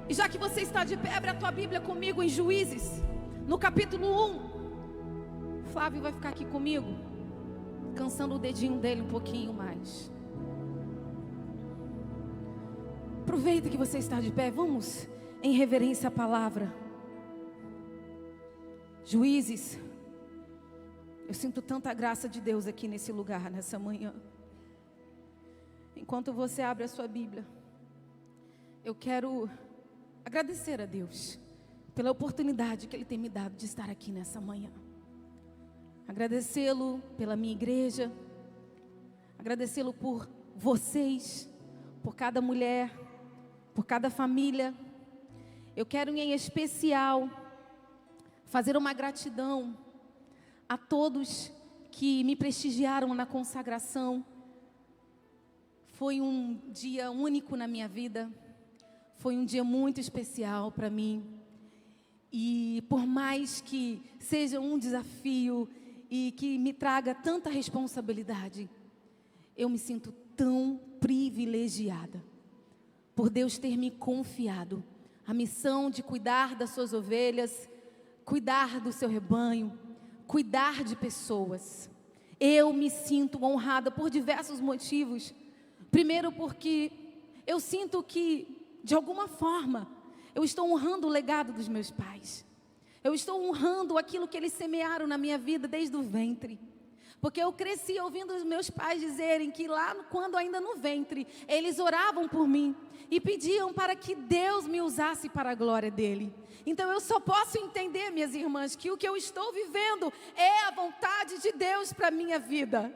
E já que você está de pé, abre a tua Bíblia comigo em Juízes, no capítulo 1. Flávio vai ficar aqui comigo, cansando o dedinho dele um pouquinho mais. Aproveita que você está de pé, vamos em reverência à palavra. Juízes, eu sinto tanta graça de Deus aqui nesse lugar, nessa manhã. Enquanto você abre a sua Bíblia, eu quero agradecer a Deus pela oportunidade que Ele tem me dado de estar aqui nessa manhã. Agradecê-lo pela minha igreja, agradecê-lo por vocês, por cada mulher, por cada família. Eu quero em especial fazer uma gratidão a todos que me prestigiaram na consagração. Foi um dia único na minha vida. Foi um dia muito especial para mim. E por mais que seja um desafio e que me traga tanta responsabilidade, eu me sinto tão privilegiada por Deus ter me confiado a missão de cuidar das suas ovelhas, cuidar do seu rebanho, cuidar de pessoas. Eu me sinto honrada por diversos motivos. Primeiro porque eu sinto que, de alguma forma, eu estou honrando o legado dos meus pais. Eu estou honrando aquilo que eles semearam na minha vida desde o ventre. Porque eu cresci ouvindo os meus pais dizerem que lá, quando ainda no ventre, eles oravam por mim e pediam para que Deus me usasse para a glória dele. Então eu só posso entender, minhas irmãs, que o que eu estou vivendo é a vontade de Deus para a minha vida.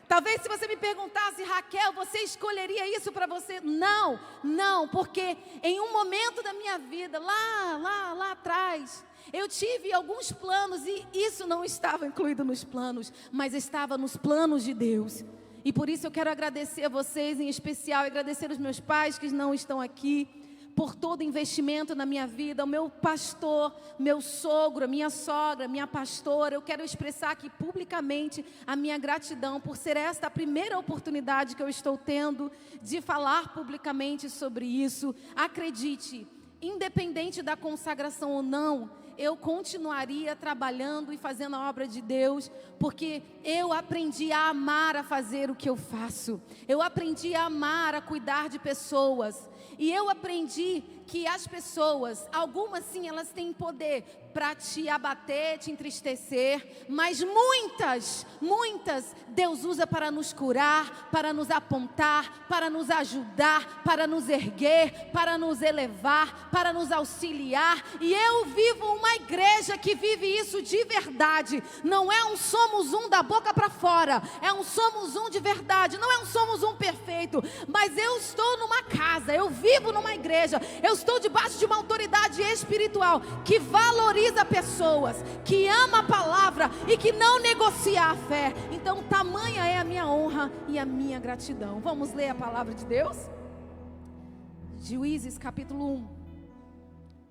Talvez se você me perguntasse, Raquel, você escolheria isso para você? Não, porque em um momento da minha vida, lá atrás, eu tive alguns planos e isso não estava incluído nos planos, mas estava nos planos de Deus. E por isso eu quero agradecer a vocês em especial, agradecer os meus pais que não estão aqui, por todo investimento na minha vida, o meu pastor, meu sogro, a minha sogra, minha pastora. Eu quero expressar aqui publicamente a minha gratidão por ser esta a primeira oportunidade que eu estou tendo de falar publicamente sobre isso. Acredite, independente da consagração ou não, eu continuaria trabalhando e fazendo a obra de Deus, porque eu aprendi a amar a fazer o que eu faço. Eu aprendi a amar a cuidar de pessoas. E eu aprendi que as pessoas, algumas sim, elas têm poder para te abater, te entristecer, mas muitas, Deus usa para nos curar, para nos apontar, para nos ajudar, para nos erguer, para nos elevar, para nos auxiliar. E eu vivo uma igreja que vive isso de verdade. Não é um somos um da boca para fora, é um somos um de verdade. Não é um somos um perfeito, mas eu estou numa casa, eu vivo numa igreja, eu estou debaixo de uma autoridade espiritual que valoriza pessoas, que ama a palavra e que não negocia a fé. Então tamanha é a minha honra e a minha gratidão. Vamos ler a palavra de Deus? Juízes capítulo 1.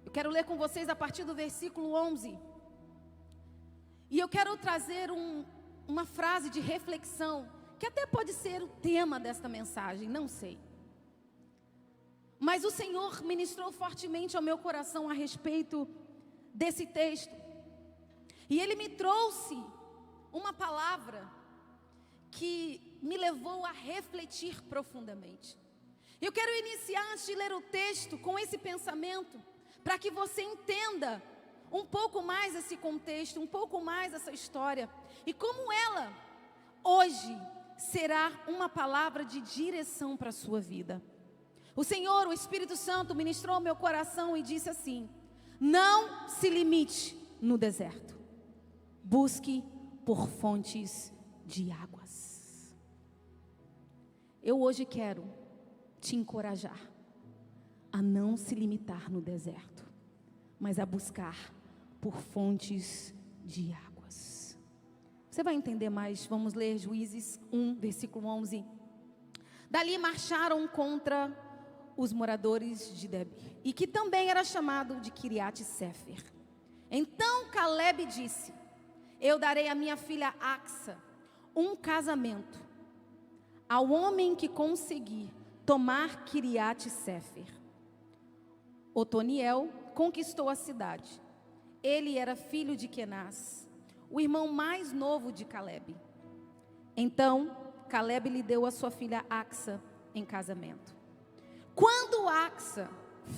Eu quero ler com vocês a partir do versículo 11. E eu quero trazer uma frase de reflexão, que até pode ser o tema desta mensagem, não sei. Mas o Senhor ministrou fortemente ao meu coração a respeito desse texto. E Ele me trouxe uma palavra que me levou a refletir profundamente. Eu quero iniciar, antes de ler o texto, com esse pensamento, para que você entenda um pouco mais esse contexto, um pouco mais essa história, e como ela, hoje, será uma palavra de direção para a sua vida. O Senhor, o Espírito Santo, ministrou ao meu coração e disse assim: não se limite no deserto, busque por fontes de águas. Eu hoje quero te encorajar a não se limitar no deserto, mas a buscar por fontes de águas. Você vai entender mais. Vamos ler Juízes 1, versículo 11. Dali marcharam contra os moradores de Debir, e que também era chamado de Kiriat Sefer. Então Caleb disse: eu darei a minha filha Axa um casamento ao homem que conseguir tomar Kiriat Sefer. Otoniel conquistou a cidade. Ele era filho de Quenaz, o irmão mais novo de Calebe. Então, Calebe lhe deu a sua filha Axa em casamento. Quando Axa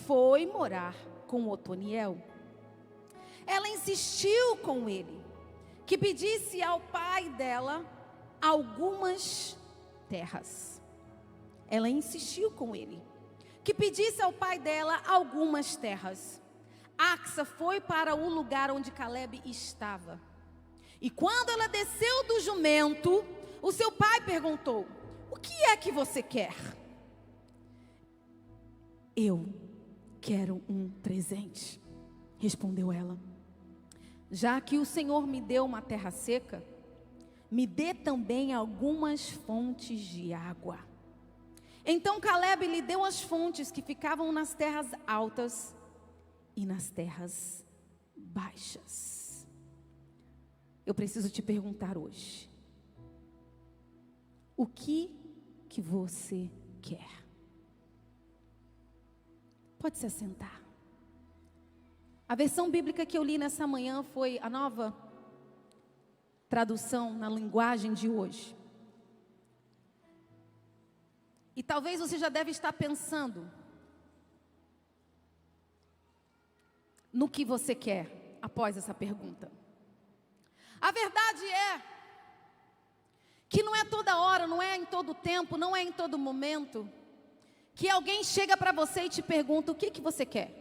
foi morar com Otoniel, ela insistiu com ele que pedisse ao pai dela algumas terras. Ela insistiu com ele que pedisse ao pai dela algumas terras. Axa foi para o lugar onde Calebe estava. E quando ela desceu do jumento, o seu pai perguntou: o que é que você quer? Eu quero um presente, respondeu ela. Já que o Senhor me deu uma terra seca, me dê também algumas fontes de água. Então Calebe lhe deu as fontes que ficavam nas terras altas e nas terras baixas. Eu preciso te perguntar hoje: o que você quer? Pode se assentar. A versão bíblica que eu li nessa manhã foi a Nova Tradução na linguagem de hoje. E talvez você já deve estar pensando no que você quer após essa pergunta. A verdade é que não é toda hora, não é em todo tempo, não é em todo momento que alguém chega para você e te pergunta o que você quer.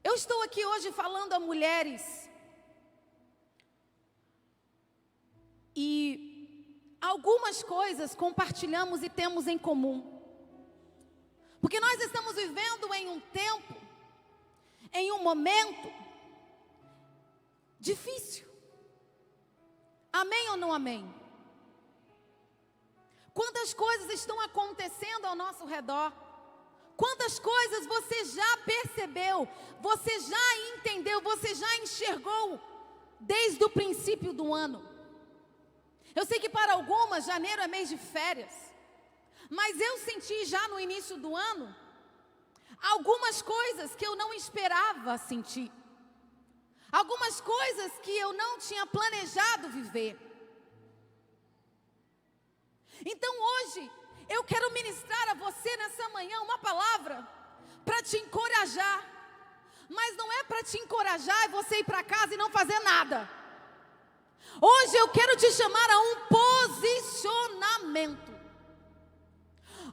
Eu estou aqui hoje falando a mulheres e algumas coisas compartilhamos e temos em comum. Porque nós estamos vivendo em um tempo, em um momento difícil. Amém ou não amém? Quantas coisas estão acontecendo ao nosso redor? Quantas coisas você já percebeu, você já entendeu, você já enxergou desde o princípio do ano? Eu sei que para algumas janeiro é mês de férias, mas eu senti já no início do ano algumas coisas que eu não esperava sentir. Algumas coisas que eu não tinha planejado viver. Então hoje eu quero ministrar a você nessa manhã uma palavra para te encorajar. Mas não é para te encorajar e você ir para casa e não fazer nada. Hoje eu quero te chamar a um posicionamento.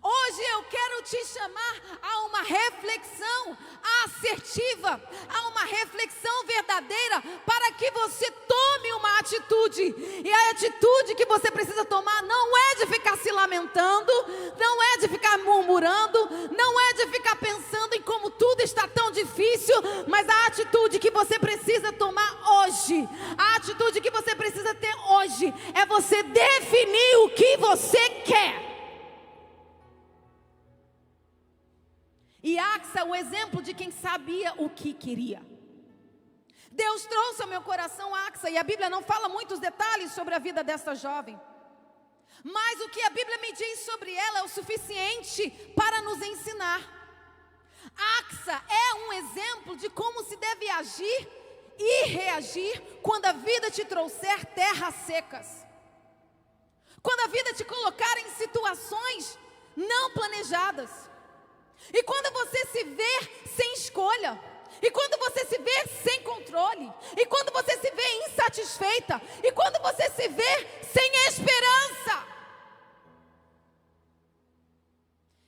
Hoje eu quero te chamar a uma reflexão assertiva, a uma reflexão verdadeira, para que você tome uma atitude. E a atitude que você precisa tomar não é de ficar se lamentando, não é de ficar murmurando, não é de ficar pensando em como tudo está tão difícil, mas a atitude que você precisa tomar hoje, a atitude que você precisa ter hoje, é você definir o que você quer. E Axa é o exemplo de quem sabia o que queria. Deus trouxe ao meu coração Axa, e a Bíblia não fala muitos detalhes sobre a vida dessa jovem. Mas o que a Bíblia me diz sobre ela é o suficiente para nos ensinar. Axa é um exemplo de como se deve agir e reagir quando a vida te trouxer terras secas. Quando a vida te colocar em situações não planejadas. E quando você se vê sem escolha, e quando você se vê sem controle, e quando você se vê insatisfeita, e quando você se vê sem esperança.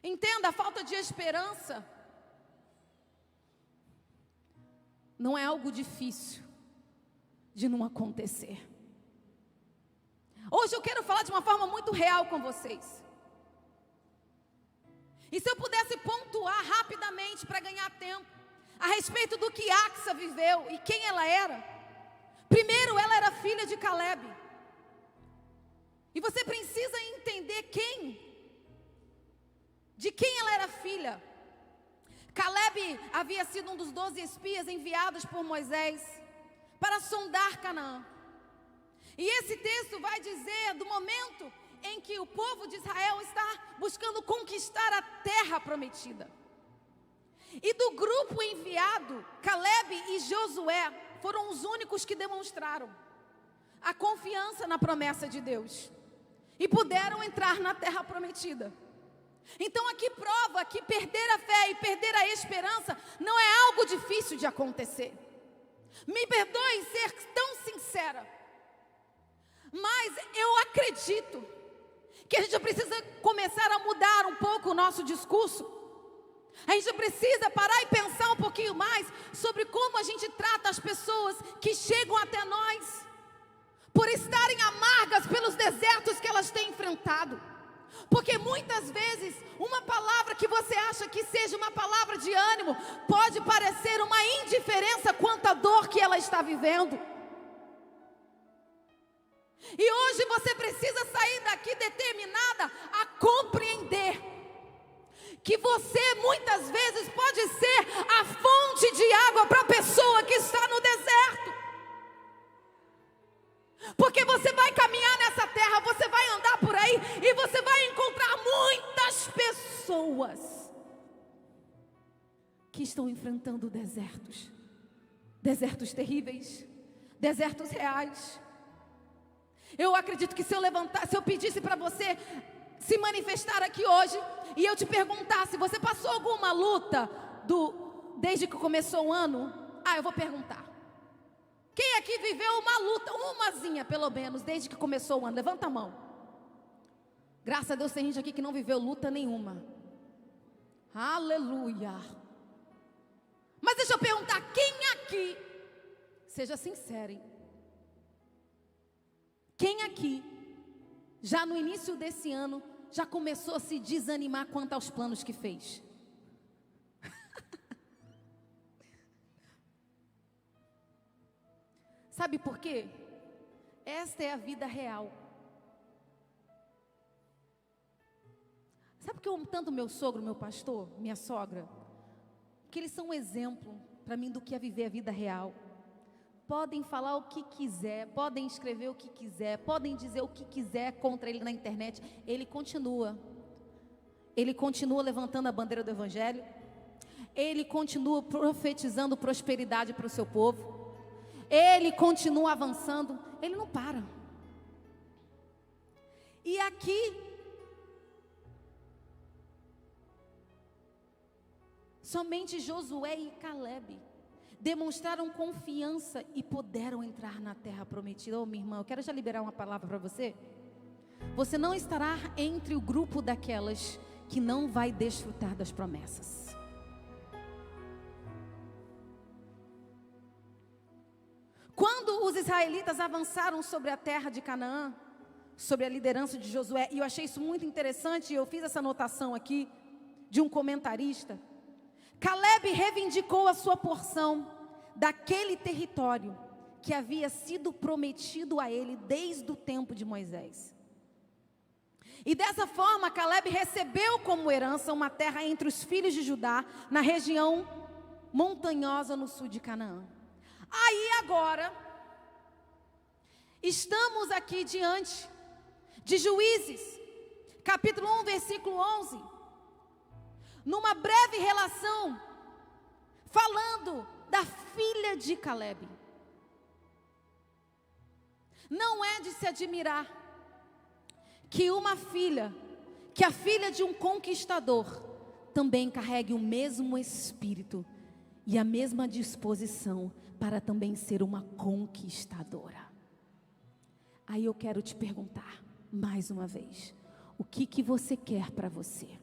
Entenda, a falta de esperança não é algo difícil de não acontecer. Hoje eu quero falar de uma forma muito real com vocês. E se eu pudesse pontuar rapidamente para ganhar tempo a respeito do que Axa viveu e quem ela era. Primeiro, ela era filha de Calebe. E você precisa entender de quem ela era filha. Calebe havia sido um dos 12 espias enviados por Moisés para sondar Canaã. E esse texto vai dizer do momento em que o povo de Israel está buscando conquistar a terra prometida. E do grupo enviado, Caleb e Josué foram os únicos que demonstraram a confiança na promessa de Deus e puderam entrar na terra prometida. Então aqui prova que perder a fé e perder a esperança não é algo difícil de acontecer. Me perdoe ser tão sincera, mas eu acredito que a gente precisa começar a mudar um pouco o nosso discurso. A gente precisa parar e pensar um pouquinho mais sobre como a gente trata as pessoas que chegam até nós, por estarem amargas pelos desertos que elas têm enfrentado. Porque muitas vezes uma palavra que você acha que seja uma palavra de ânimo pode parecer uma indiferença quanto à dor que ela está vivendo. E hoje você precisa sair daqui determinada a compreender que você muitas vezes pode ser a fonte de água para a pessoa que está no deserto. Porque você vai caminhar nessa terra, você vai andar por aí e você vai encontrar muitas pessoas que estão enfrentando desertos. Desertos terríveis, desertos reais. Eu acredito que se eu pedisse para você se manifestar aqui hoje e eu te perguntasse, você passou alguma luta desde que começou o ano? Eu vou perguntar. Quem aqui viveu uma luta, umazinha pelo menos, desde que começou o ano? Levanta a mão. Graças a Deus tem gente aqui que não viveu luta nenhuma. Aleluia. Mas deixa eu perguntar, quem aqui, seja sincero, hein? Quem aqui, já no início desse ano, já começou a se desanimar quanto aos planos que fez? Sabe por quê? Esta é a vida real. Sabe por que eu amo tanto meu sogro, meu pastor, minha sogra? Que eles são um exemplo para mim do que é viver a vida real. Podem falar o que quiser, podem escrever o que quiser, podem dizer o que quiser contra ele na internet. Ele continua levantando a bandeira do Evangelho. Ele continua profetizando prosperidade para o seu povo. Ele continua avançando, ele não para. E aqui, somente Josué e Caleb demonstraram confiança e puderam entrar na terra prometida. Minha irmã, eu quero já liberar uma palavra para você. Você não estará entre o grupo daquelas que não vai desfrutar das promessas. Quando os israelitas avançaram sobre a terra de Canaã, sobre a liderança de Josué, e eu achei isso muito interessante, eu fiz essa anotação aqui, de um comentarista. Caleb reivindicou a sua porção daquele território que havia sido prometido a ele desde o tempo de Moisés. E dessa forma, Caleb recebeu como herança uma terra entre os filhos de Judá, na região montanhosa no sul de Canaã. Aí agora, estamos aqui diante de Juízes, capítulo 1, versículo 11, numa breve relação, falando da filha de Caleb. Não é de se admirar que a filha de um conquistador, também carregue o mesmo espírito e a mesma disposição para também ser uma conquistadora. Aí eu quero te perguntar, mais uma vez, o que você quer para você?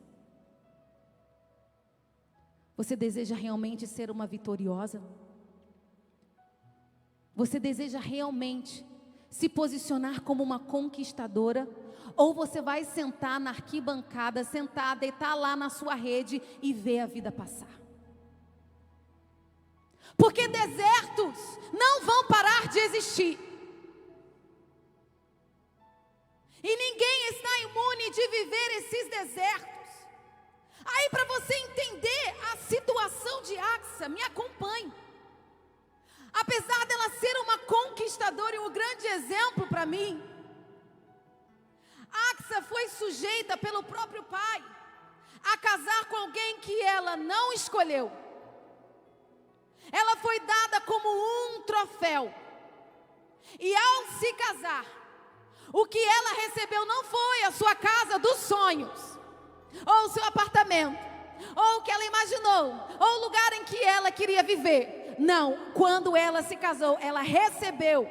Você deseja realmente ser uma vitoriosa? Você deseja realmente se posicionar como uma conquistadora? Ou você vai sentar na arquibancada, sentar, deitar lá na sua rede e ver a vida passar? Porque desertos não vão parar de existir. E ninguém está imune de viver esses desertos. Aí, para você entender a situação de Axa, me acompanhe. Apesar dela ser uma conquistadora e um grande exemplo para mim, Axa foi sujeita pelo próprio pai a casar com alguém que ela não escolheu. Ela foi dada como um troféu. E ao se casar, o que ela recebeu não foi a sua casa dos sonhos, ou o seu apartamento, ou o que ela imaginou, ou o lugar em que ela queria viver. Não, quando ela se casou, ela recebeu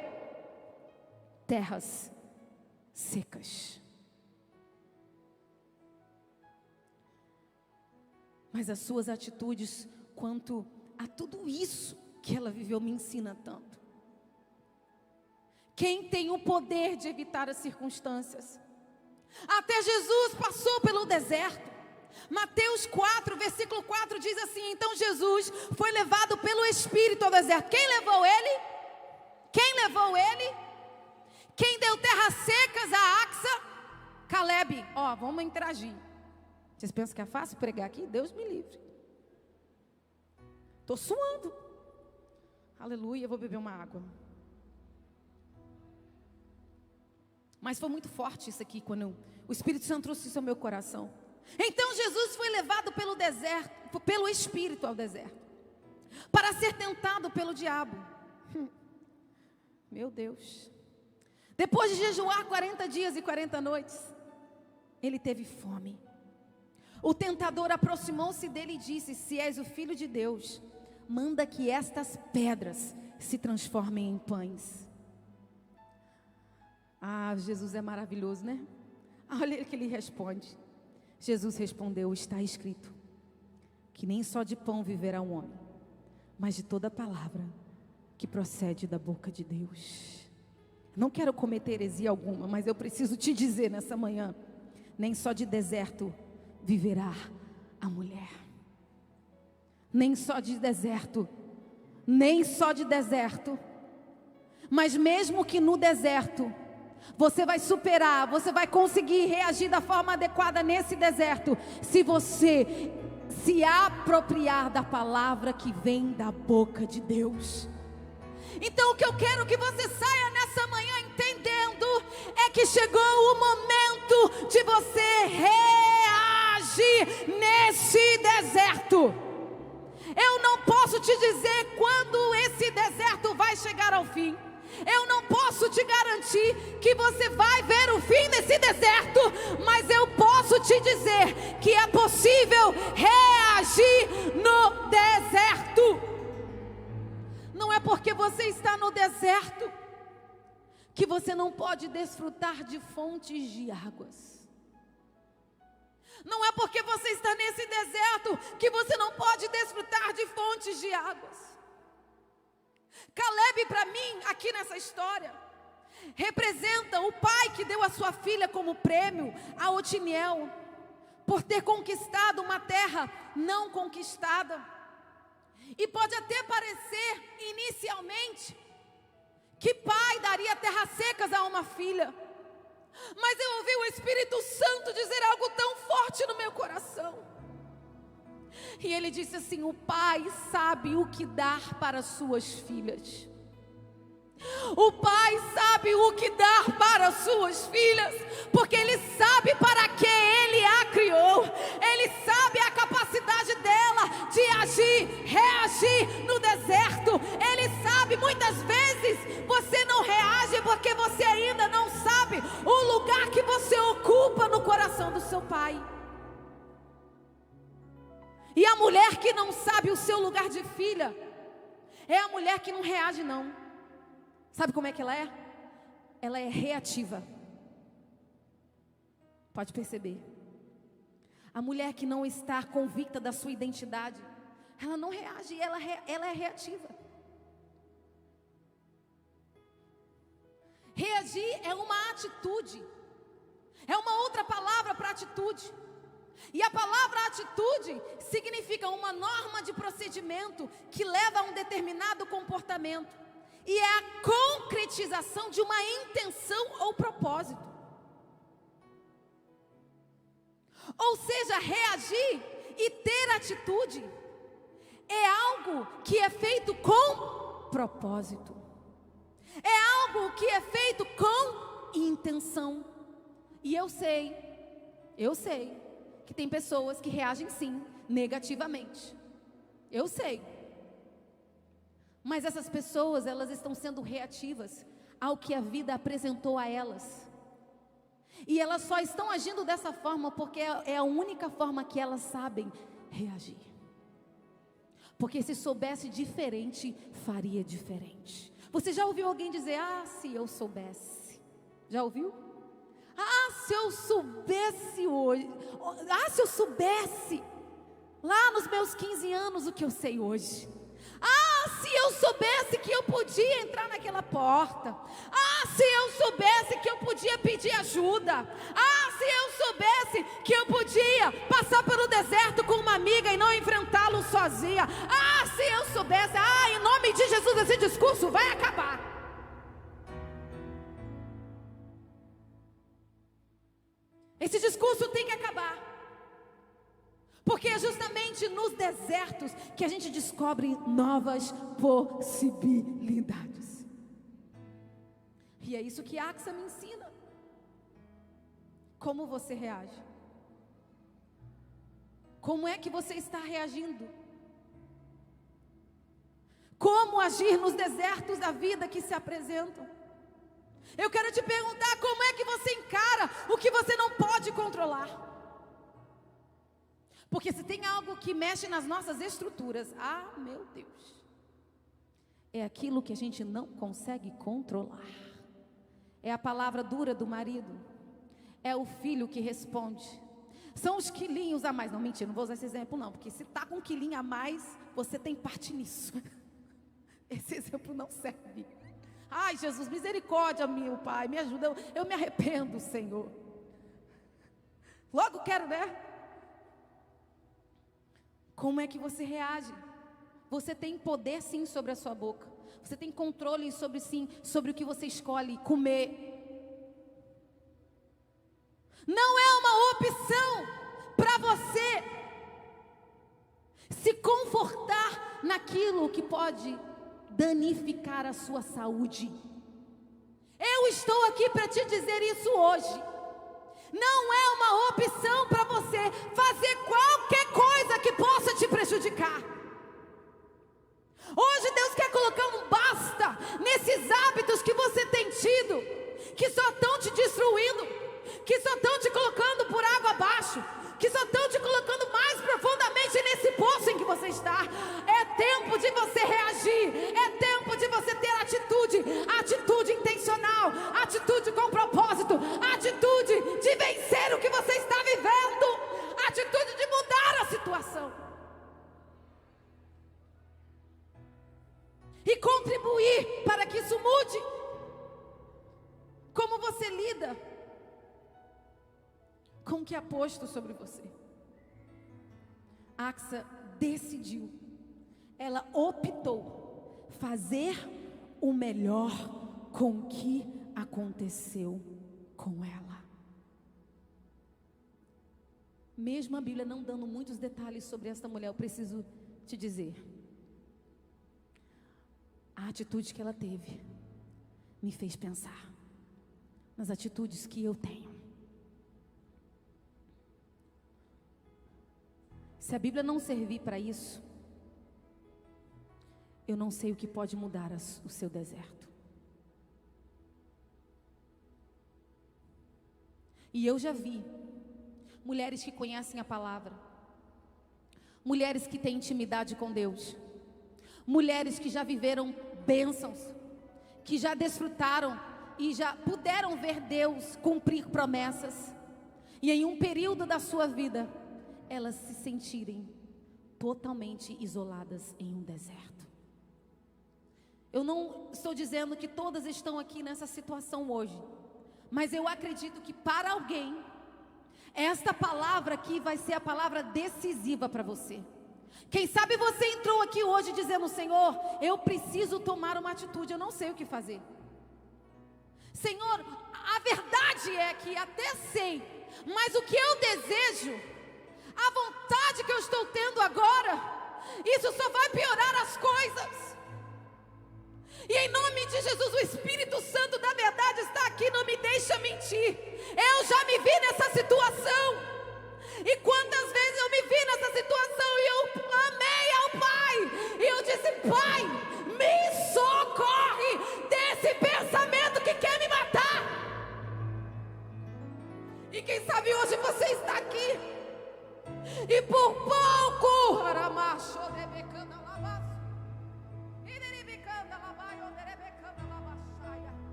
terras secas. Mas as suas atitudes quanto a tudo isso que ela viveu me ensina tanto. Quem tem o poder de evitar as circunstâncias? Até Jesus passou pelo deserto. Mateus 4, versículo 4 diz assim: então Jesus foi levado pelo Espírito ao deserto. Quem levou ele? Quem levou ele? Quem deu terras secas a Axa? Caleb. Ó, vamos interagir. Vocês pensam que é fácil pregar aqui? Deus me livre. Estou suando. Aleluia, eu vou beber uma água. Mas foi muito forte isso aqui, quando o Espírito Santo trouxe isso ao meu coração. Então Jesus foi levado pelo deserto, pelo Espírito ao deserto, para ser tentado pelo diabo. Meu Deus. Depois de jejuar 40 dias e 40 noites, ele teve fome. O tentador aproximou-se dele e disse: se és o Filho de Deus, manda que estas pedras se transformem em pães. Ah, Jesus é maravilhoso, né? Olha o que ele responde. Jesus respondeu: está escrito que nem só de pão viverá o homem, mas de toda palavra que procede da boca de Deus. Não quero cometer heresia alguma, mas eu preciso te dizer nessa manhã: nem só de deserto viverá a mulher. Nem só de deserto, nem só de deserto. Mas mesmo que no deserto você vai superar, você vai conseguir reagir da forma adequada nesse deserto, se você se apropriar da palavra que vem da boca de Deus. Então o que eu quero que você saia nessa manhã entendendo é que chegou o momento de você reagir nesse deserto. Eu não posso te dizer quando esse deserto vai chegar ao fim. Eu não posso te garantir que você vai ver o fim desse deserto, mas eu posso te dizer que é possível reagir no deserto. Não é porque você está no deserto que você não pode desfrutar de fontes de águas. Não é porque você está nesse deserto que você não pode desfrutar de fontes de águas. Caleb, para mim, aqui nessa história, representa o pai que deu a sua filha como prêmio a Otiniel, por ter conquistado uma terra não conquistada. E pode até parecer, inicialmente, que pai daria terras secas a uma filha. Mas eu ouvi o Espírito Santo dizer algo tão forte no meu coração. E ele disse assim: o pai sabe o que dar para suas filhas. O pai sabe o que dar para suas filhas, porque ele sabe para que ele a criou. Ele sabe a capacidade dela de agir, reagir no deserto. Ele sabe, muitas vezes você não reage porque você ainda não sabe o lugar que você ocupa no coração do seu pai. E a mulher que não sabe o seu lugar de filha é a mulher que não reage não. Sabe como é que ela é? Ela é reativa. Pode perceber. A mulher que não está convicta da sua identidade, ela não reage, ela é reativa. Reagir é uma atitude. É uma outra palavra para atitude. E a palavra atitude significa uma norma de procedimento que leva a um determinado comportamento. E é a concretização de uma intenção ou propósito. Ou seja, reagir e ter atitude é algo que é feito com propósito. É algo que é feito com intenção. E eu sei que tem pessoas que reagem sim, negativamente. Eu sei. Mas essas pessoas, elas estão sendo reativas ao que a vida apresentou a elas. E elas só estão agindo dessa forma porque é a única forma que elas sabem reagir. Porque se soubesse diferente, faria diferente. Você já ouviu alguém dizer: ah, se eu soubesse? Já ouviu? Ah, se eu soubesse hoje. Ah, se eu soubesse lá nos meus 15 anos o que eu sei hoje. Ah, se eu soubesse que eu podia entrar naquela porta. Ah, se eu soubesse que eu podia pedir ajuda. Ah, se eu soubesse que eu podia passar pelo deserto com uma amiga e não enfrentá-lo sozinha. Ah, se eu soubesse. Ah, em nome de Jesus, esse discurso vai acabar. Esse discurso tem que acabar. Porque é justamente nos desertos que a gente descobre novas possibilidades. E é isso que Axa me ensina. Como você reage? Como é que você está reagindo? Como agir nos desertos da vida que se apresentam? Eu quero te perguntar, como é que você encara o que você não pode controlar? Porque se tem algo que mexe nas nossas estruturas, ah, meu Deus, é aquilo que a gente não consegue controlar. É a palavra dura do marido, é o filho que responde, são os quilinhos a mais. Não, mentira, não vou usar esse exemplo não, porque se está com um quilinho a mais, você tem parte nisso. Esse exemplo não serve. Ai, Jesus, misericórdia, meu Pai, me ajuda, eu me arrependo, Senhor. Logo quero, né? Como é que você reage? Você tem poder sim sobre a sua boca. Você tem controle sobre sim, sobre o que você escolhe comer. Não é uma opção para você se confortar naquilo que pode danificar a sua saúde. Eu estou aqui para te dizer isso hoje. Não é uma opção para você fazer qualquer coisa que possa te prejudicar. Hoje Deus quer colocar um basta nesses hábitos que você tem tido, que só estão te destruindo, que só estão te colocando por água abaixo, que só estão te colocando mais profundamente nesse poço em que você está. É tempo de você reagir, é tempo de você ter atitude, atitude intencional, atitude com propósito, atitude de vencer o que você está vivendo, atitude de mudar a situação e contribuir para que isso mude. Como você lida com o que é posto sobre você? Axa decidiu, ela optou fazer o melhor com o que aconteceu com ela. Mesmo a Bíblia não dando muitos detalhes sobre esta mulher, eu preciso te dizer, a atitude que ela teve me fez pensar nas atitudes que eu tenho. Se a Bíblia não servir para isso, eu não sei o que pode mudar o seu deserto. E eu já vi mulheres que conhecem a palavra, mulheres que têm intimidade com Deus, mulheres que já viveram bênçãos, que já desfrutaram e já puderam ver Deus cumprir promessas, e em um período da sua vida elas se sentirem totalmente isoladas em um deserto. Eu não estou dizendo que todas estão aqui nessa situação hoje, mas eu acredito que para alguém esta palavra aqui vai ser a palavra decisiva para você. Quem sabe você entrou aqui hoje dizendo: Senhor, eu preciso tomar uma atitude, eu não sei o que fazer. Senhor, a verdade é que até sei, mas o que eu desejo, a vontade que eu estou tendo agora, isso só vai piorar as coisas. E em nome de Jesus, o Espírito Santo da verdade está aqui, não me deixa mentir. Eu já me vi nessa situação. E quantas vezes eu me vi nessa situação e eu amei ao Pai. E eu disse: Pai, me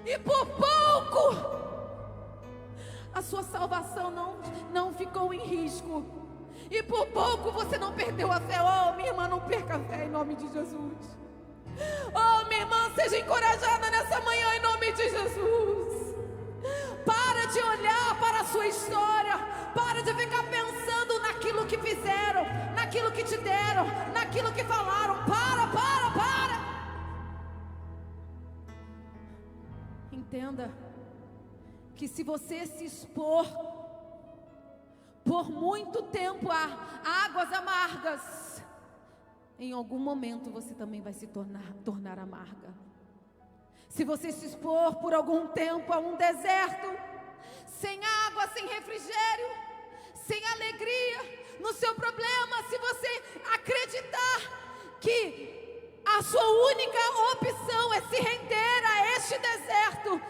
E por pouco a sua salvação não ficou em risco. E por pouco você não perdeu a fé. Oh, minha irmã, não perca a fé em nome de Jesus. Oh, minha irmã, seja encorajada nessa manhã em nome de Jesus. Para de olhar para a sua história. Para de ficar pensando naquilo que fizeram, naquilo que te deram, naquilo que falaram. Para. Entenda que se você se expor por muito tempo a águas amargas, em algum momento você também vai se tornar amarga. Se você se expor por algum tempo a um deserto, sem água, sem refrigério, sem alegria no seu problema, se você acreditar que a sua única opção é se render a este deserto,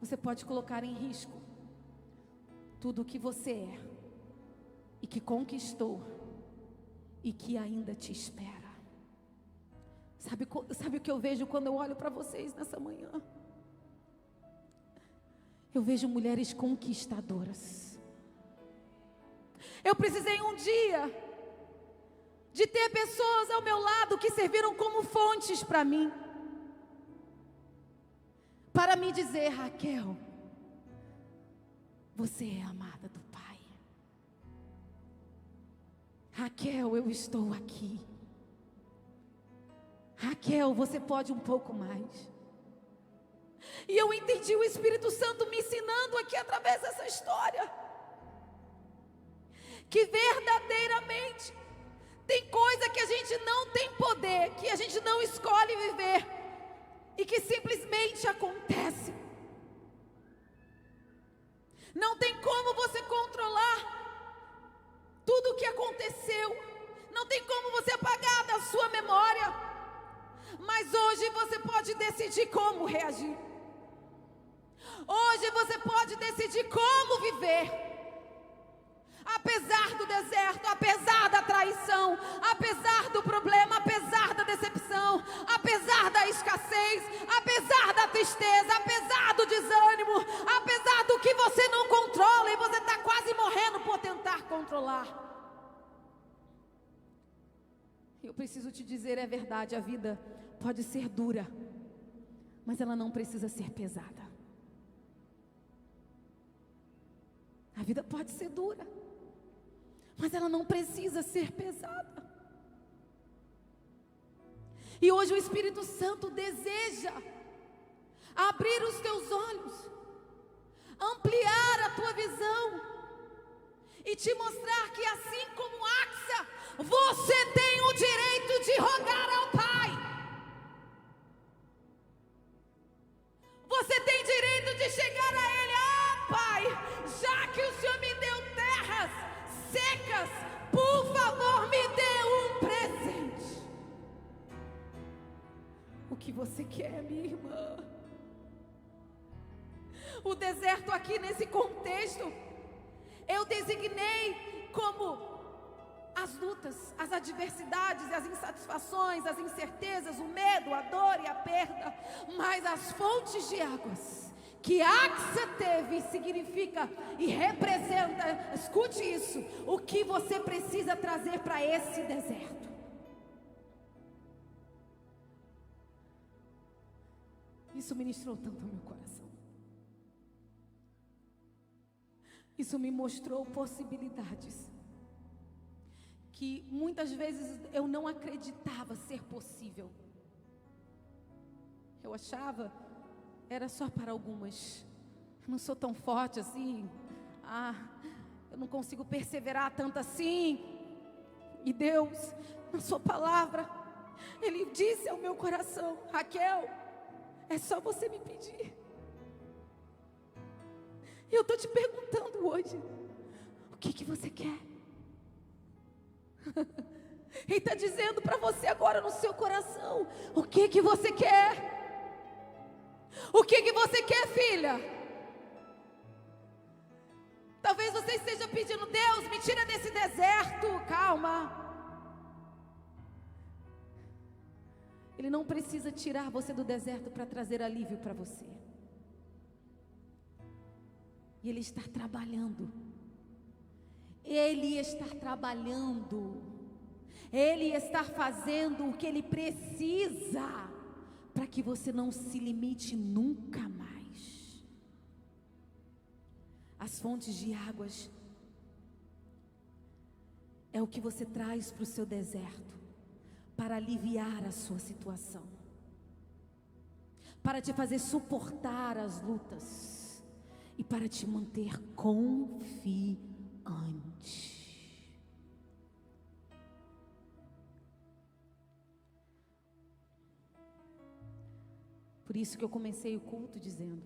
você pode colocar em risco tudo o que você é e que conquistou e que ainda te espera. Sabe o que eu vejo quando eu olho para vocês nessa manhã? Eu vejo mulheres conquistadoras. Eu precisei um dia de ter pessoas ao meu lado que serviram como fontes para mim, para me dizer: Raquel, você é amada do Pai. Raquel, eu estou aqui. Raquel, você pode um pouco mais. E eu entendi o Espírito Santo me ensinando aqui através dessa história, que verdadeiramente tem coisa que a gente não tem poder, que a gente não escolhe viver, e que simplesmente acontece. Não tem como você controlar tudo o que aconteceu, não tem como você apagar da sua memória, mas hoje você pode decidir como reagir. Hoje você pode decidir como viver. Apesar do deserto, apesar da traição, apesar do problema, apesar da decepção, apesar da escassez, apesar da tristeza, apesar do desânimo, apesar do que você não controla e você está quase morrendo por tentar controlar. Eu preciso te dizer, é verdade, a vida pode ser dura, mas ela não precisa ser pesada. A vida pode ser dura, mas ela não precisa ser pesada. E hoje o Espírito Santo deseja abrir os teus olhos, ampliar a tua visão e te mostrar que assim como Axa, você tem o direito de rogar ao Pai. Você tem direito de chegar a Ele: ah, Pai, já que o Senhor me deu terras secas, por favor, me dê um presente. O que você quer, minha irmã? O deserto aqui nesse contexto, eu designei como as lutas, as adversidades, as insatisfações, as incertezas, o medo, a dor e a perda, mas as fontes de águas que Axa teve significa e representa, escute isso, o que você precisa trazer para esse deserto. Isso ministrou tanto ao meu coração. Isso me mostrou possibilidades que muitas vezes eu não acreditava ser possível. Eu achava era só para algumas. Eu não sou tão forte assim. Eu não consigo perseverar tanto assim. E Deus, na sua palavra, Ele disse ao meu coração: Raquel, é só você me pedir. E eu estou te perguntando hoje: o que você quer? Ele está dizendo para você agora no seu coração: o que você quer? O que você quer, filha? Talvez você esteja pedindo: Deus, me tira desse deserto. Calma. Ele não precisa tirar você do deserto para trazer alívio para você. E Ele está trabalhando. Ele está trabalhando. Ele está fazendo o que Ele precisa para que você não se limite nunca mais. As fontes de águas é o que você traz para o seu deserto, para aliviar a sua situação, para te fazer suportar as lutas e para te manter confiante. Por isso que eu comecei o culto dizendo: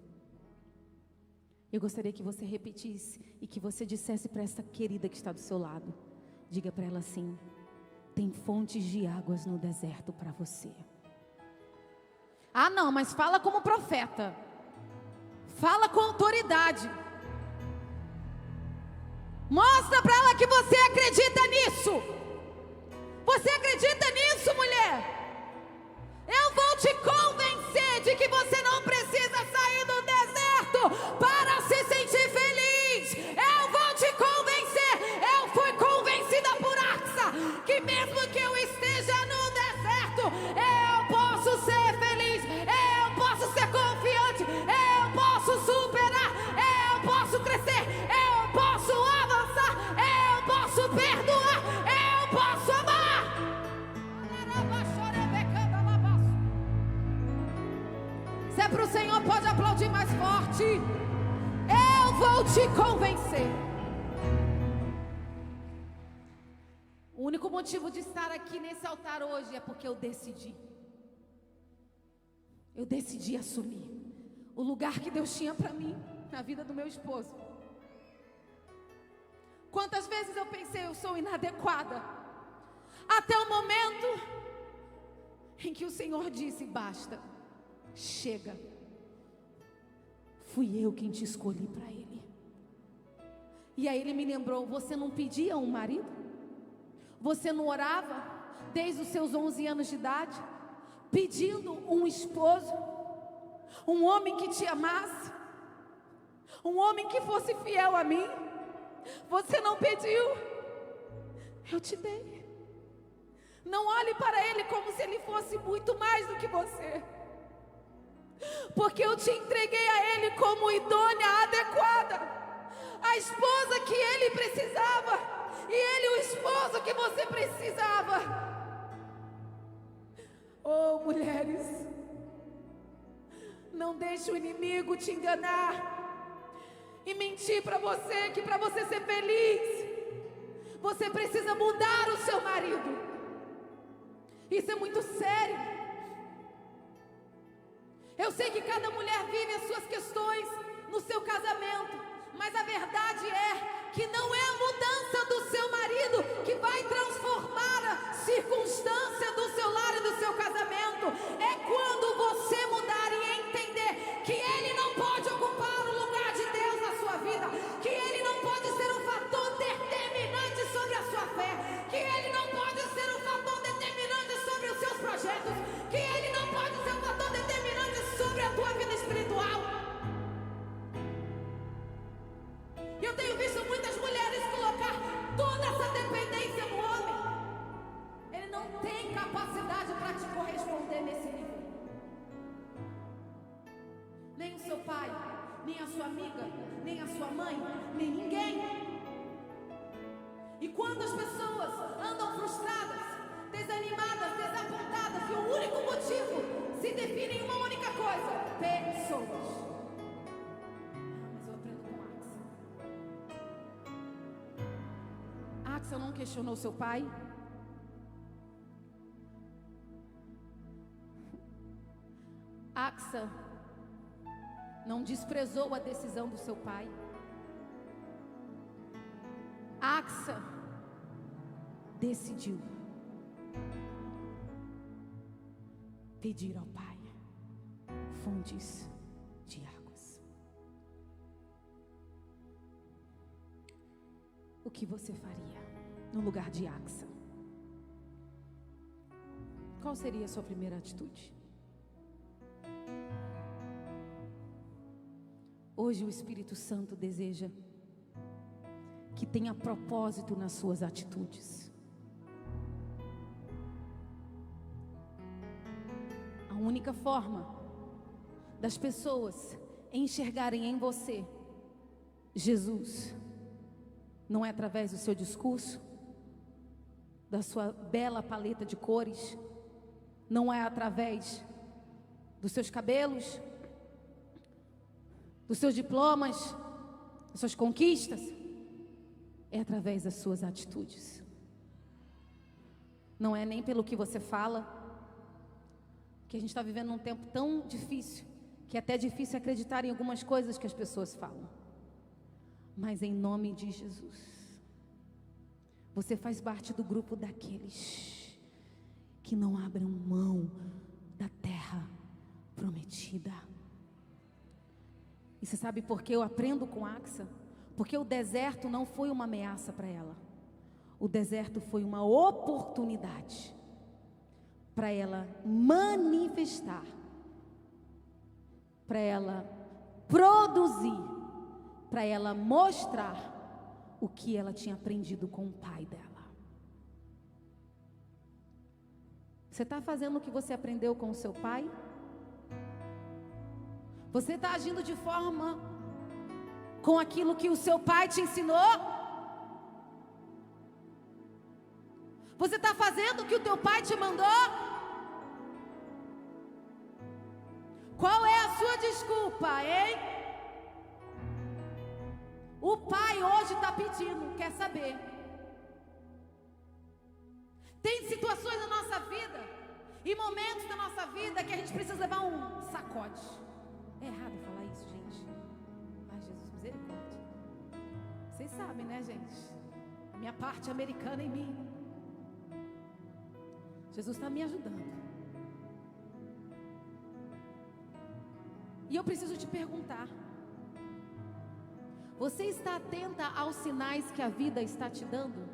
eu gostaria que você repetisse e que você dissesse para essa querida que está do seu lado, diga para ela assim: tem fontes de águas no deserto para você. Ah não, mas fala como profeta, fala com autoridade, mostra para ela que você acredita nisso. Você acredita nisso, mulher? Eu vou te convencer de que você não precisa sair do deserto para se sentir feliz. Eu vou te convencer. Eu fui convencida por Axa que mesmo que eu esteja no deserto, eu posso ser feliz, eu posso ser confiante, eu posso superar, eu posso crescer, eu posso avançar, eu posso perdoar, eu posso amar. Se é para o Senhor, pode aplaudir mais forte. Eu vou te convencer. O único motivo de estar aqui nesse altar hoje é porque eu decidi. Eu decidi assumir o lugar que Deus tinha para mim na vida do meu esposo. Quantas vezes eu pensei, eu sou inadequada, até o momento em que o Senhor disse: basta, chega. Fui eu quem te escolhi para Ele. E aí Ele me lembrou: você não pedia um marido? Você não orava desde os seus 11 anos de idade, pedindo um esposo, um homem que te amasse, um homem que fosse fiel a mim? Você não pediu, eu te dei. Não olhe para Ele como se Ele fosse muito mais do que você, porque eu te entreguei a Ele como idônea, adequada, a esposa que Ele precisava, e Ele o esposo que você precisava. Oh, mulheres, não deixe o inimigo te enganar e mentir para você que para você ser feliz, você precisa mudar o seu marido. Isso é muito sério. Eu sei que cada mulher vive as suas questões no seu casamento, mas a verdade é que não é a mudança do seu marido que vai transformar a circunstância do seu lar e do seu casamento. É quando você mudar e entender que Ele não pode ocupar o lugar de Deus na sua vida, que Ele não pode ser um fator determinante sobre a sua fé, que Ele não pode ser um fator determinante sobre os seus projetos, que Ele não pode ser um fator determinante sobre a tua vida espiritual. Eu tenho visto muitas mulheres colocar toda essa dependência no homem. Ele não tem capacidade para te corresponder nesse nível. Nem o seu pai, nem a sua amiga, nem a sua mãe, nem ninguém. E quando as pessoas andam frustradas, desanimadas, desapontadas, e o único motivo se define em uma única coisa: pessoas. Mas eu aprendo com Axa. Axa não questionou seu pai? Axa não desprezou a decisão do seu pai? Axa decidiu pedir ao Pai fontes de águas. O que você faria no lugar de Axa? qual seria a sua primeira atitude? Hoje o Espírito Santo deseja que tenha propósito nas suas atitudes. A única forma das pessoas enxergarem em você Jesus não é através do seu discurso, da sua bela paleta de cores, não é através dos seus cabelos, dos seus diplomas, das suas conquistas, é através das suas atitudes. Não é nem pelo que você fala, que a gente está vivendo um tempo tão difícil, que é até difícil acreditar em algumas coisas que as pessoas falam. Mas em nome de Jesus, você faz parte do grupo daqueles que não abrem mão da terra prometida. E você sabe por que eu aprendo com Axa? Porque o deserto não foi uma ameaça para ela. O deserto foi uma oportunidade para ela manifestar, para ela produzir, para ela mostrar o que ela tinha aprendido com o pai dela. Você está fazendo o que você aprendeu com o seu pai? Você está agindo de forma com aquilo que o seu pai te ensinou? Você está fazendo o que o teu pai te mandou? Qual é a sua desculpa, hein? O pai hoje está pedindo, quer saber. Tem situações na nossa vida e momentos da nossa vida que a gente precisa levar um sacode. É errado falar isso, gente. Ai, Jesus, misericórdia. Vocês sabem, né, gente? A minha parte americana em mim. Jesus está me ajudando. E eu preciso te perguntar: você está atenta aos sinais que a vida está te dando?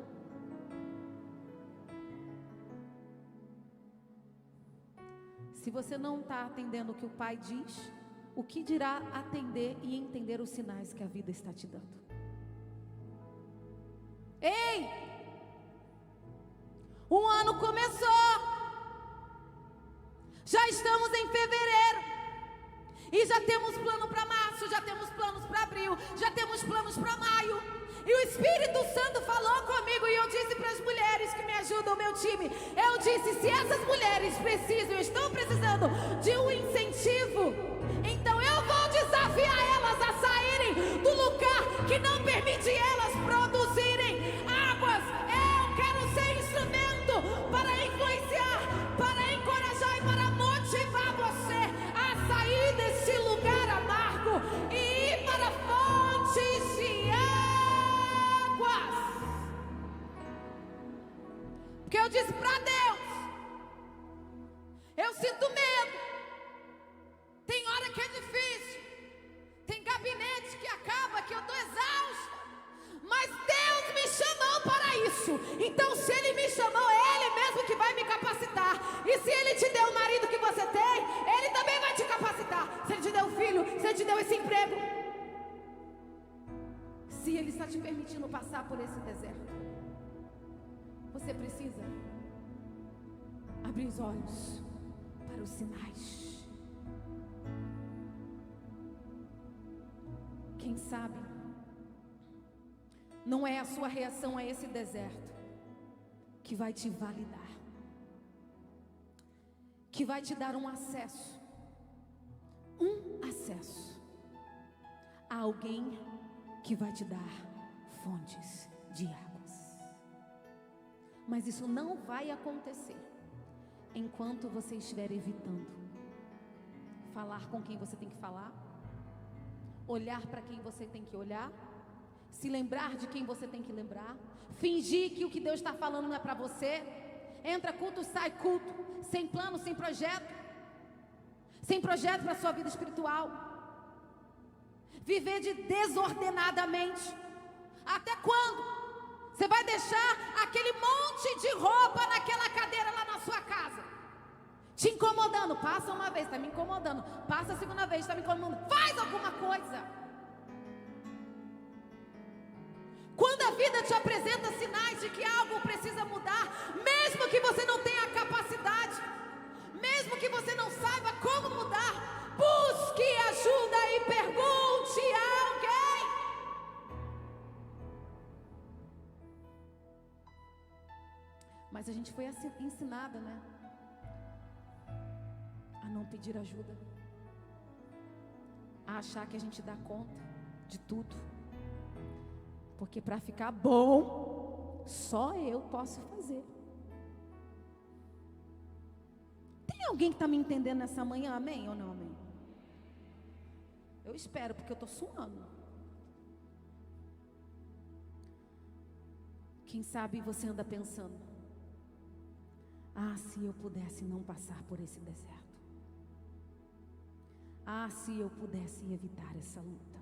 Se você não está atendendo o que o pai diz, o que dirá atender e entender os sinais que a vida está te dando? Ei! O ano começou! Já estamos em fevereiro. E já temos plano para março, já temos planos para abril, já temos planos para maio. E o Espírito Santo falou comigo e eu disse para as mulheres que me ajudam, o meu time, eu disse: se essas mulheres estão precisando de um incentivo, então eu vou desafiar elas a saírem do lugar que não permite elas produzirem águas. Eu quero ser instrumento para influenciar, para encorajar e para motivar você a sair desse lugar amargo e ir para fontes de águas. Porque eu disse para Deus: eu sinto medo. Tem hora que é difícil, tem gabinete que acaba, que eu estou exausta, mas Deus me chamou para isso. Então se Ele me chamou, é Ele mesmo que vai me capacitar. E se Ele te deu o marido que você tem, Ele também vai te capacitar. Se Ele te deu um filho, se Ele te deu esse emprego, se Ele está te permitindo passar por esse deserto, você precisa abrir os olhos para os sinais. Quem sabe não é a sua reação a esse deserto que vai te validar, que vai te dar um acesso a alguém que vai te dar fontes de águas. Mas isso não vai acontecer enquanto você estiver evitando falar com quem você tem que falar, olhar para quem você tem que olhar, se lembrar de quem você tem que lembrar, fingir que o que Deus está falando não é para você. Entra culto, sai culto, sem plano, sem projeto para a sua vida espiritual, viver desordenadamente. Até quando? Você vai deixar aquele monte de roupa naquela cadeira lá na sua casa? vez, está me incomodando. Passa a segunda vez, está me incomodando. Faz alguma coisa. Quando a vida te apresenta sinais de que algo precisa mudar, mesmo que você não tenha a capacidade, mesmo que você não saiba como mudar, busque ajuda e pergunte a alguém. Mas a gente foi ensinada, né? A não pedir ajuda, a achar que a gente dá conta de tudo, porque para ficar bom, só eu posso fazer. Tem alguém que está me entendendo nessa manhã, amém ou não amém? Eu espero, porque eu estou suando. Quem sabe você anda pensando: ah, se eu pudesse não passar por esse deserto. Ah, se eu pudesse evitar essa luta.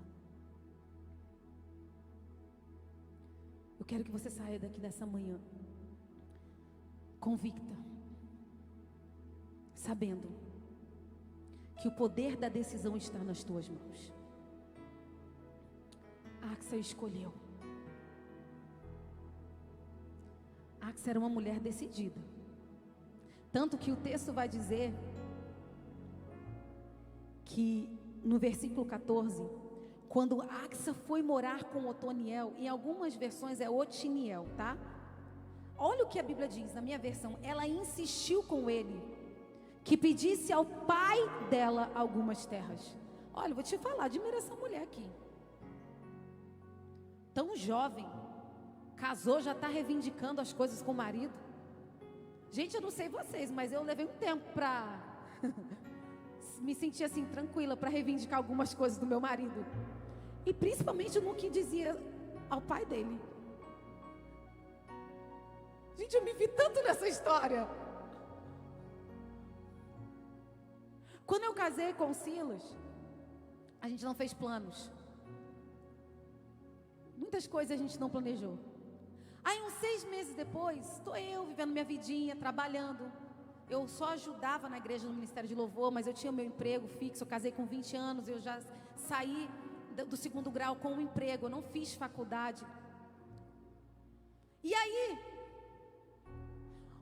Eu quero que você saia daqui dessa manhã convicta, sabendo que o poder da decisão está nas tuas mãos. Axa escolheu. Axa era uma mulher decidida. Tanto que o texto vai dizer que no versículo 14, quando Axa foi morar com Otoniel, em algumas versões é Otiniel, tá? Olha o que a Bíblia diz, na minha versão: ela insistiu com ele que pedisse ao pai dela algumas terras. Olha, eu vou te falar, admira essa mulher aqui. Tão jovem, casou, já está reivindicando as coisas com o marido. Gente, eu não sei vocês, mas eu levei um tempo para me sentir assim, tranquila, para reivindicar algumas coisas do meu marido. E principalmente no que dizia ao pai dele. Gente, eu me vi tanto nessa história. Quando eu casei com o Silas, a gente não fez planos. Muitas coisas a gente não planejou. Aí uns 6 meses depois, estou eu vivendo minha vidinha, trabalhando. Eu só ajudava na igreja no Ministério de Louvor, mas eu tinha meu emprego fixo. Eu casei com 20 anos, eu já saí do 2º grau com um emprego, eu não fiz faculdade. E aí,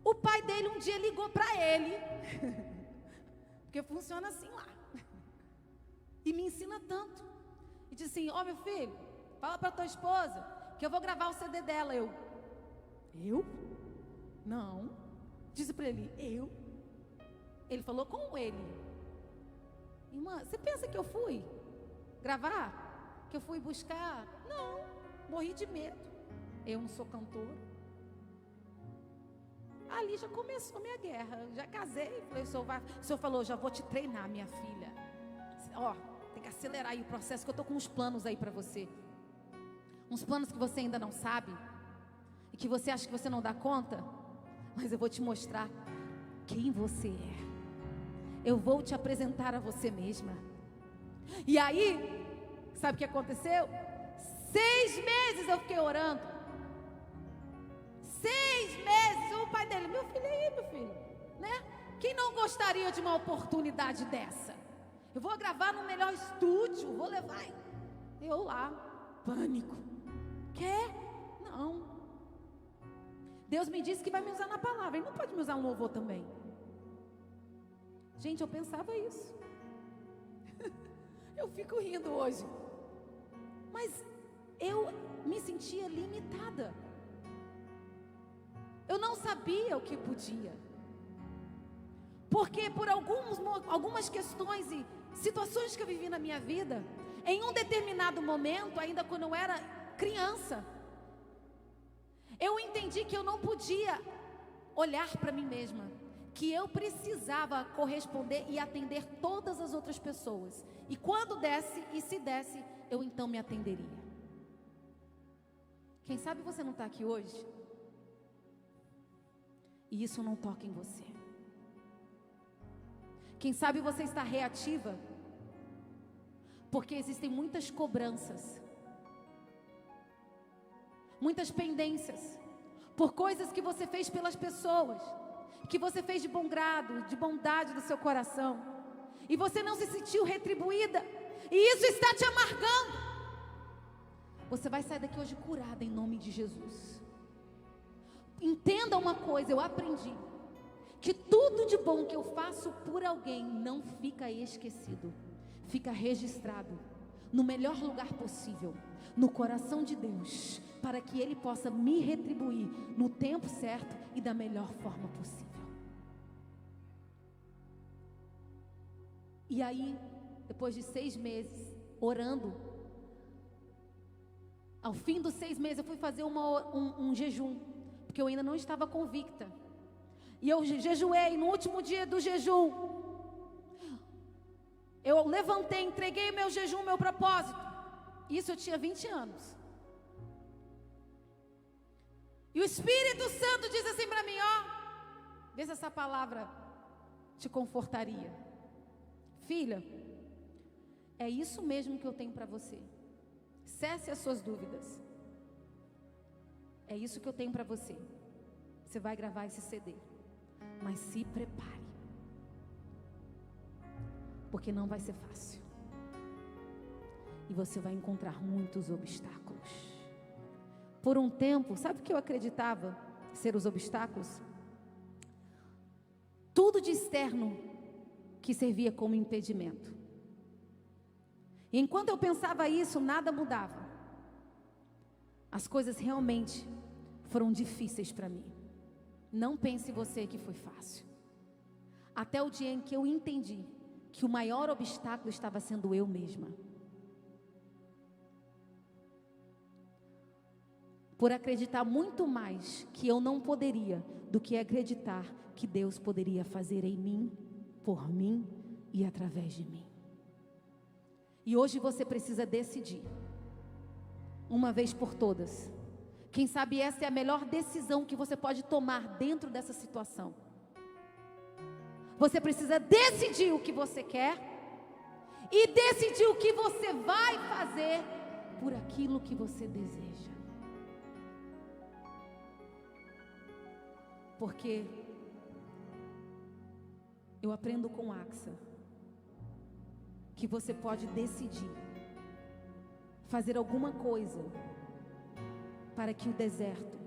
o pai dele um dia ligou para ele, porque funciona assim lá, e me ensina tanto, e disse assim: ó, meu filho, fala para tua esposa que eu vou gravar o CD dela. Eu? Não. Disse para ele: eu? Ele falou com ele: irmã, você pensa que eu fui gravar? Que eu fui buscar? Não, morri de medo. Eu não sou cantor. Ali já começou minha guerra. Já casei. Falei: o senhor falou: já vou te treinar, minha filha. Ó, tem que acelerar aí o processo, que eu estou com uns planos aí para você. Uns planos que você ainda não sabe, e que você acha que você não dá conta, mas eu vou te mostrar quem você é. Eu vou te apresentar a você mesma. E aí, sabe o que aconteceu? 6 meses eu fiquei orando. 6 meses. O pai dele: meu filho, aí, meu filho, né? Quem não gostaria de uma oportunidade dessa? Eu vou gravar no melhor estúdio, vou levar. Eu lá, pânico. Quer? Não. Deus me disse que vai me usar na palavra. Ele não pode me usar um louvor também. Gente, eu pensava isso. Eu fico rindo hoje. Mas eu me sentia limitada. Eu não sabia o que podia. Porque por algumas questões e situações que eu vivi na minha vida, em um determinado momento, ainda quando eu era criança, eu entendi que eu não podia olhar para mim mesma, que eu precisava corresponder e atender todas as outras pessoas. E quando desse, e se desse, eu então me atenderia. Quem sabe você não está aqui hoje e isso não toca em você. Quem sabe você está reativa porque existem muitas cobranças, muitas pendências, por coisas que você fez pelas pessoas, que você fez de bom grado, de bondade do seu coração, e você não se sentiu retribuída, e isso está te amargando, você vai sair daqui hoje curada em nome de Jesus. Entenda uma coisa, eu aprendi que tudo de bom que eu faço por alguém não fica esquecido, fica registrado no melhor lugar possível, no coração de Deus, para que Ele possa me retribuir no tempo certo e da melhor forma possível. E aí, depois de 6 meses orando, ao fim dos 6 meses eu fui fazer um jejum, porque eu ainda não estava convicta. E eu jejuei. No último dia do jejum, eu levantei, entreguei meu jejum, meu propósito. Isso eu tinha 20 anos. E o Espírito Santo diz assim para mim, ó, vê se essa palavra te confortaria. Filha, é isso mesmo que eu tenho para você. Cesse as suas dúvidas. É isso que eu tenho para você. Você vai gravar esse CD, mas se prepare, porque não vai ser fácil, e você vai encontrar muitos obstáculos. Por um tempo, sabe o que eu acreditava ser os obstáculos? Tudo de externo que servia como impedimento. E enquanto eu pensava isso, nada mudava. As coisas realmente foram difíceis para mim. Não pense você que foi fácil. Até o dia em que eu entendi que o maior obstáculo estava sendo eu mesma. Por acreditar muito mais que eu não poderia, do que acreditar que Deus poderia fazer em mim, por mim e através de mim. E hoje você precisa decidir, uma vez por todas. Quem sabe essa é a melhor decisão que você pode tomar dentro dessa situação. Você precisa decidir o que você quer e decidir o que você vai fazer por aquilo que você deseja. Porque eu aprendo com Axa que você pode decidir fazer alguma coisa para que o deserto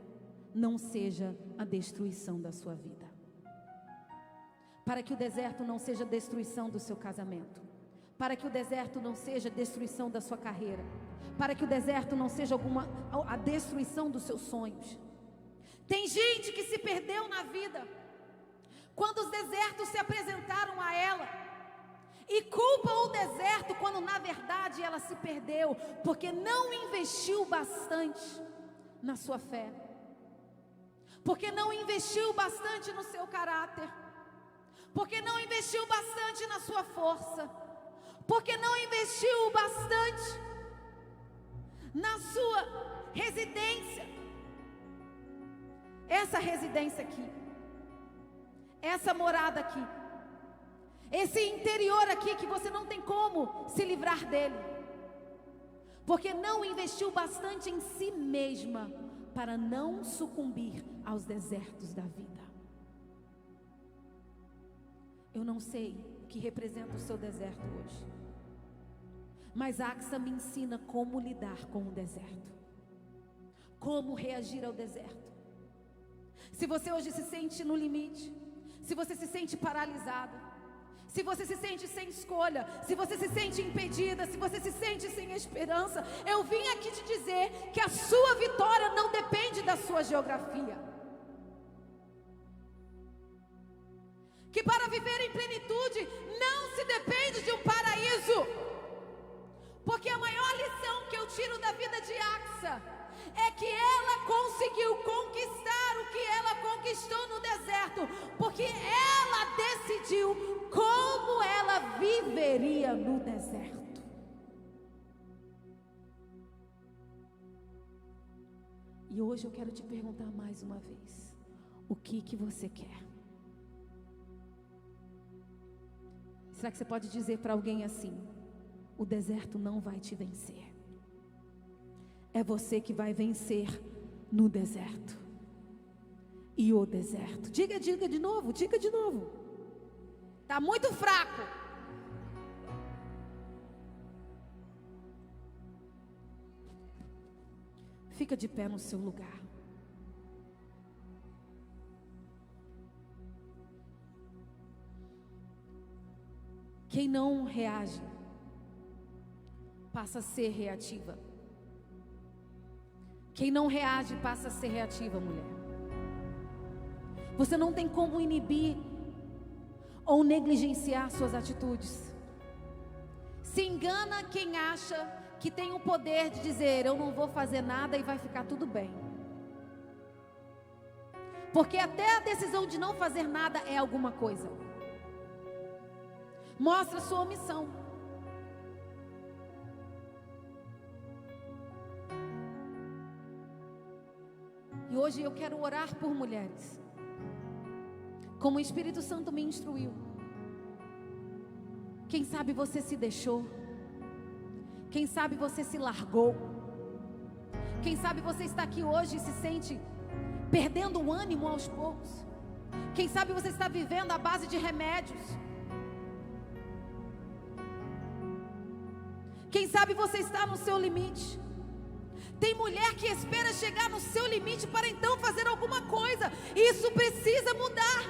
não seja a destruição da sua vida, para que o deserto não seja a destruição do seu casamento, para que o deserto não seja a destruição da sua carreira, para que o deserto não seja a destruição dos seus sonhos. Tem gente que se perdeu na vida quando os desertos se apresentaram a ela, e culpa o deserto quando na verdade ela se perdeu porque não investiu bastante na sua fé, porque não investiu bastante no seu caráter, porque não investiu bastante na sua força, porque não investiu bastante na sua residência. Essa residência aqui, essa morada aqui, esse interior aqui que você não tem como se livrar dele, porque não investiu bastante em si mesma para não sucumbir aos desertos da vida. Eu não sei o que representa o seu deserto hoje, mas a Axa me ensina como lidar com o deserto, como reagir ao deserto. Se você hoje se sente no limite, se você se sente paralisada, se você se sente sem escolha, se você se sente impedida, se você se sente sem esperança, eu vim aqui te dizer que a sua vitória não depende da sua geografia, que para viver em plenitude não se depende de um paraíso, porque a maior lição que eu tiro da vida de Axa é que ela conseguiu conquistar o que ela conquistou no deserto, porque ela decidiu como ela viveria no deserto. E hoje eu quero te perguntar mais uma vez: o que você quer? Será que você pode dizer para alguém assim: o deserto não vai te vencer? É você que vai vencer no deserto. E o deserto, diga de novo, diga de novo. Está muito fraco. Fica de pé no seu lugar. Quem não reage passa a ser reativa. Quem não reage passa a ser reativa, mulher. Você não tem como inibir ou negligenciar suas atitudes. Se engana quem acha que tem o poder de dizer: eu não vou fazer nada e vai ficar tudo bem. Porque até a decisão de não fazer nada é alguma coisa. Mostra sua omissão. E hoje eu quero orar por mulheres, como o Espírito Santo me instruiu. Quem sabe você se deixou. Quem sabe você se largou. Quem sabe você está aqui hoje e se sente perdendo o ânimo aos poucos. Quem sabe você está vivendo à base de remédios. Quem sabe você está no seu limite. Tem mulher que espera chegar no seu limite para então fazer alguma coisa. Isso precisa mudar.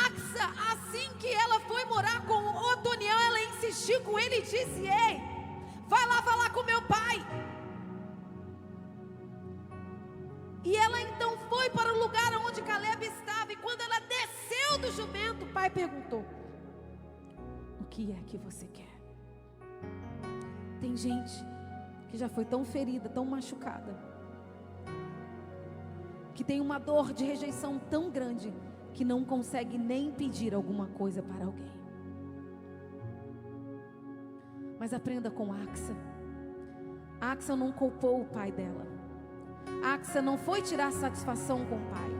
Axa, assim que ela foi morar com o Otoniel, ela insistiu com ele e disse: ei, vai lá falar com meu pai. E ela então foi para o lugar onde Caleb estava. E quando ela desceu do jumento, o pai perguntou: o que é que você quer? Tem gente que já foi tão ferida, tão machucada, que tem uma dor de rejeição tão grande, que não consegue nem pedir alguma coisa para alguém. Mas aprenda com Axa. Axa não culpou o pai dela. Axa não foi tirar satisfação com o pai.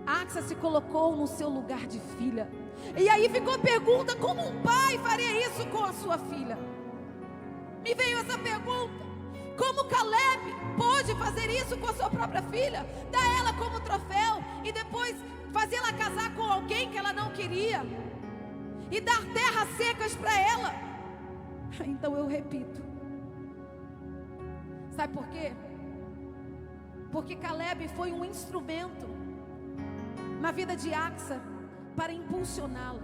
Axa se colocou no seu lugar de filha. E aí ficou a pergunta: como um pai faria isso com a sua filha? Me veio essa pergunta: como Caleb pôde fazer isso com a sua própria filha? Dar ela como troféu e depois fazer ela casar com alguém que ela não queria e dar terras secas para ela? Então eu repito. Sabe por quê? Porque Caleb foi um instrumento na vida de Axa para impulsioná-la,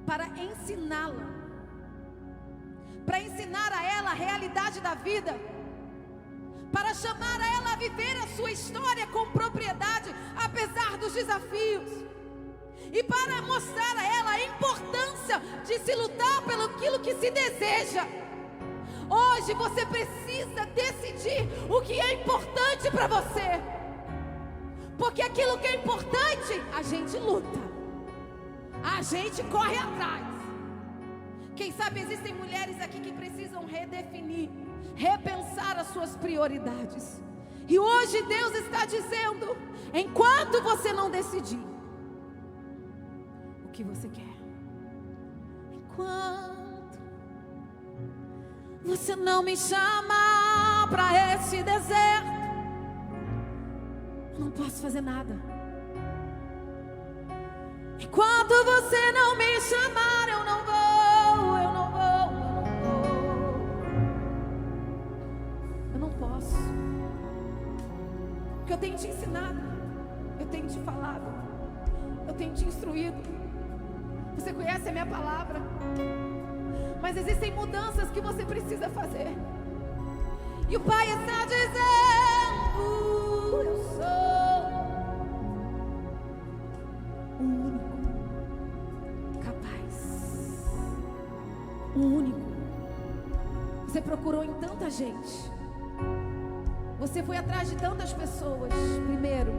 para ensiná-la, para ensinar a ela a realidade da vida, para chamar a ela a viver a sua história com propriedade, apesar dos desafios, e para mostrar a ela a importância de se lutar pelo aquilo que se deseja. Hoje você precisa decidir o que é importante para você, porque aquilo que é importante, a gente luta, a gente corre atrás. Quem sabe existem mulheres aqui que precisam redefinir, repensar as suas prioridades. E hoje Deus está dizendo: enquanto você não decidir o que você quer, enquanto você não me chamar para esse deserto, eu não posso fazer nada. Enquanto você não me chamar, eu não vou. Eu não posso. Porque eu tenho te ensinado, eu tenho te falado, eu tenho te instruído. Você conhece a minha palavra. Mas existem mudanças que você precisa fazer. E o Pai está dizendo: eu sou o único capaz, o único. Você procurou em tanta gente, você foi atrás de tantas pessoas. Primeiro,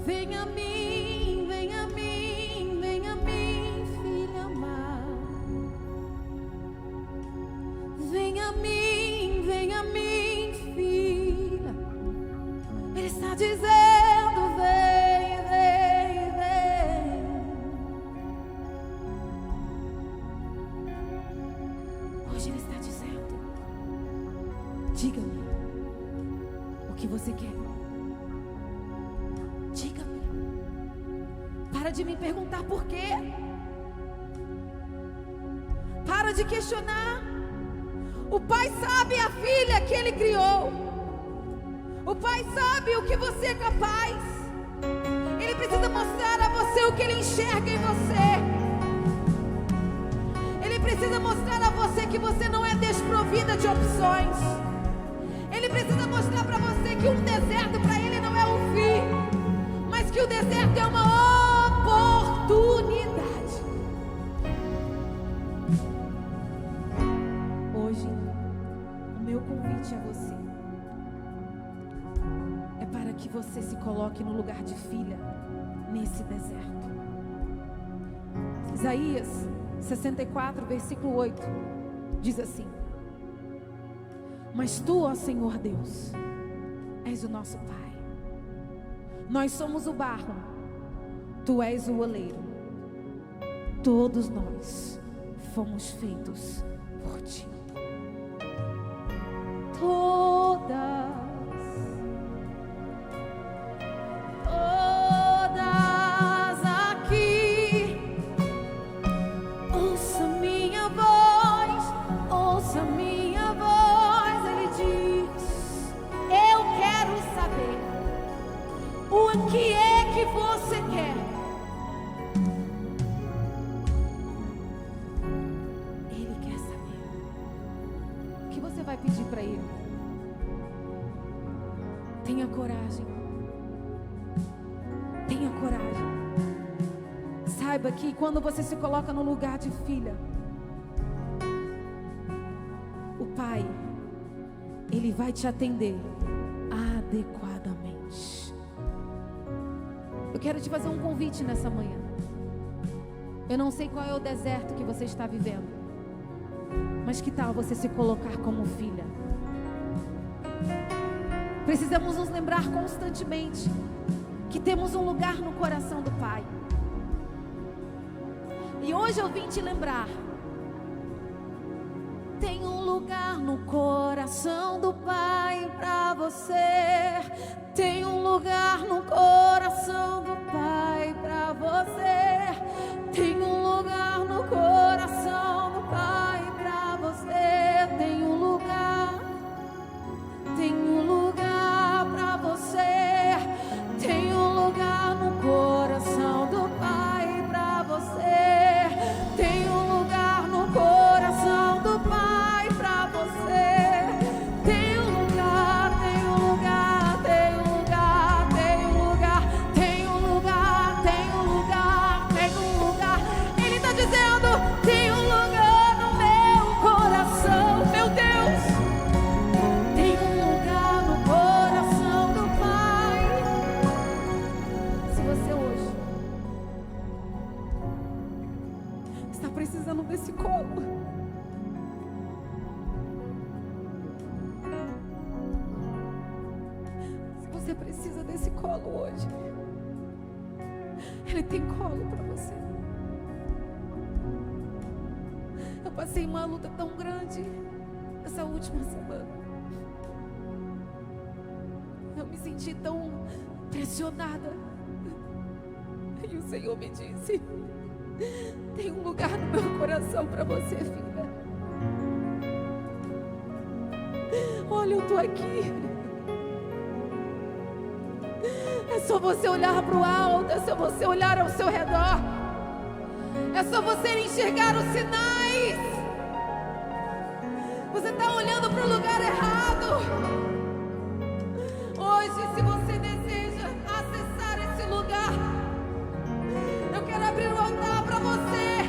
vem a mim, vem a mim, vem a mim, filha amada. Vem a mim, filha. Ele está dizendo: vem, vem, vem. Hoje Ele está dizendo: diga-me o que você quer. Diga-me. Para de me perguntar por quê. Para de questionar. O pai sabe a filha que ele criou. O pai sabe o que você é capaz. Ele precisa mostrar a você o que ele enxerga em você. Ele precisa mostrar a você que você não é desprovida de opções. Ele precisa mostrar para você que um deserto para ele não é um fim, mas que o deserto é uma oportunidade. Hoje, o meu convite a você é para que você se coloque no lugar de filha nesse deserto. Isaías 64, versículo 8 diz assim: mas tu, ó Senhor Deus, és o nosso Pai. Nós somos o barro, tu és o oleiro. Todos nós fomos feitos por ti. Todas aqui, ouça minha voz, ouça minha voz. Ele diz: eu quero saber o que é que você quer. Ele quer saber. O que você vai pedir para ele? Tenha coragem. Tenha coragem. Saiba que quando você se coloca no lugar de filha, o Pai, Ele vai te atender adequadamente. Eu quero te fazer um convite nessa manhã. Eu não sei qual é o deserto que você está vivendo, mas que tal você se colocar como filha? Precisamos nos lembrar constantemente que temos um lugar no coração do Pai. E hoje eu vim te lembrar: tem um lugar no coração do Pai para você. Tem um lugar no coração do Pai para você. Tem um lugar no coração do Pai para você. Tem um lugar. Tem um lugar para você. Tem um lugar no coração do Pai para você. Tem um lugar no coração do Pai para você. Tem um lugar, tem um lugar, tem um lugar, tem um lugar, tem um lugar, tem um lugar, tem um lugar. Ele está dizendo: tem um lugar no meu coração, meu Deus. Tem um lugar no coração do Pai. Se você hoje está precisando desse colo, se você precisa desse colo hoje, Ele tem colo para você. Eu passei uma luta tão grande essa última semana. Eu me senti tão pressionada. E o Senhor me disse: tem um lugar no meu coração para você, filha. Olha, eu estou aqui. É só você olhar para o alto. É só você olhar ao seu redor. É só você enxergar os sinais. Você está olhando para o lugar errado. Hoje, se você deseja acessar esse lugar, eu quero abrir o altar para você,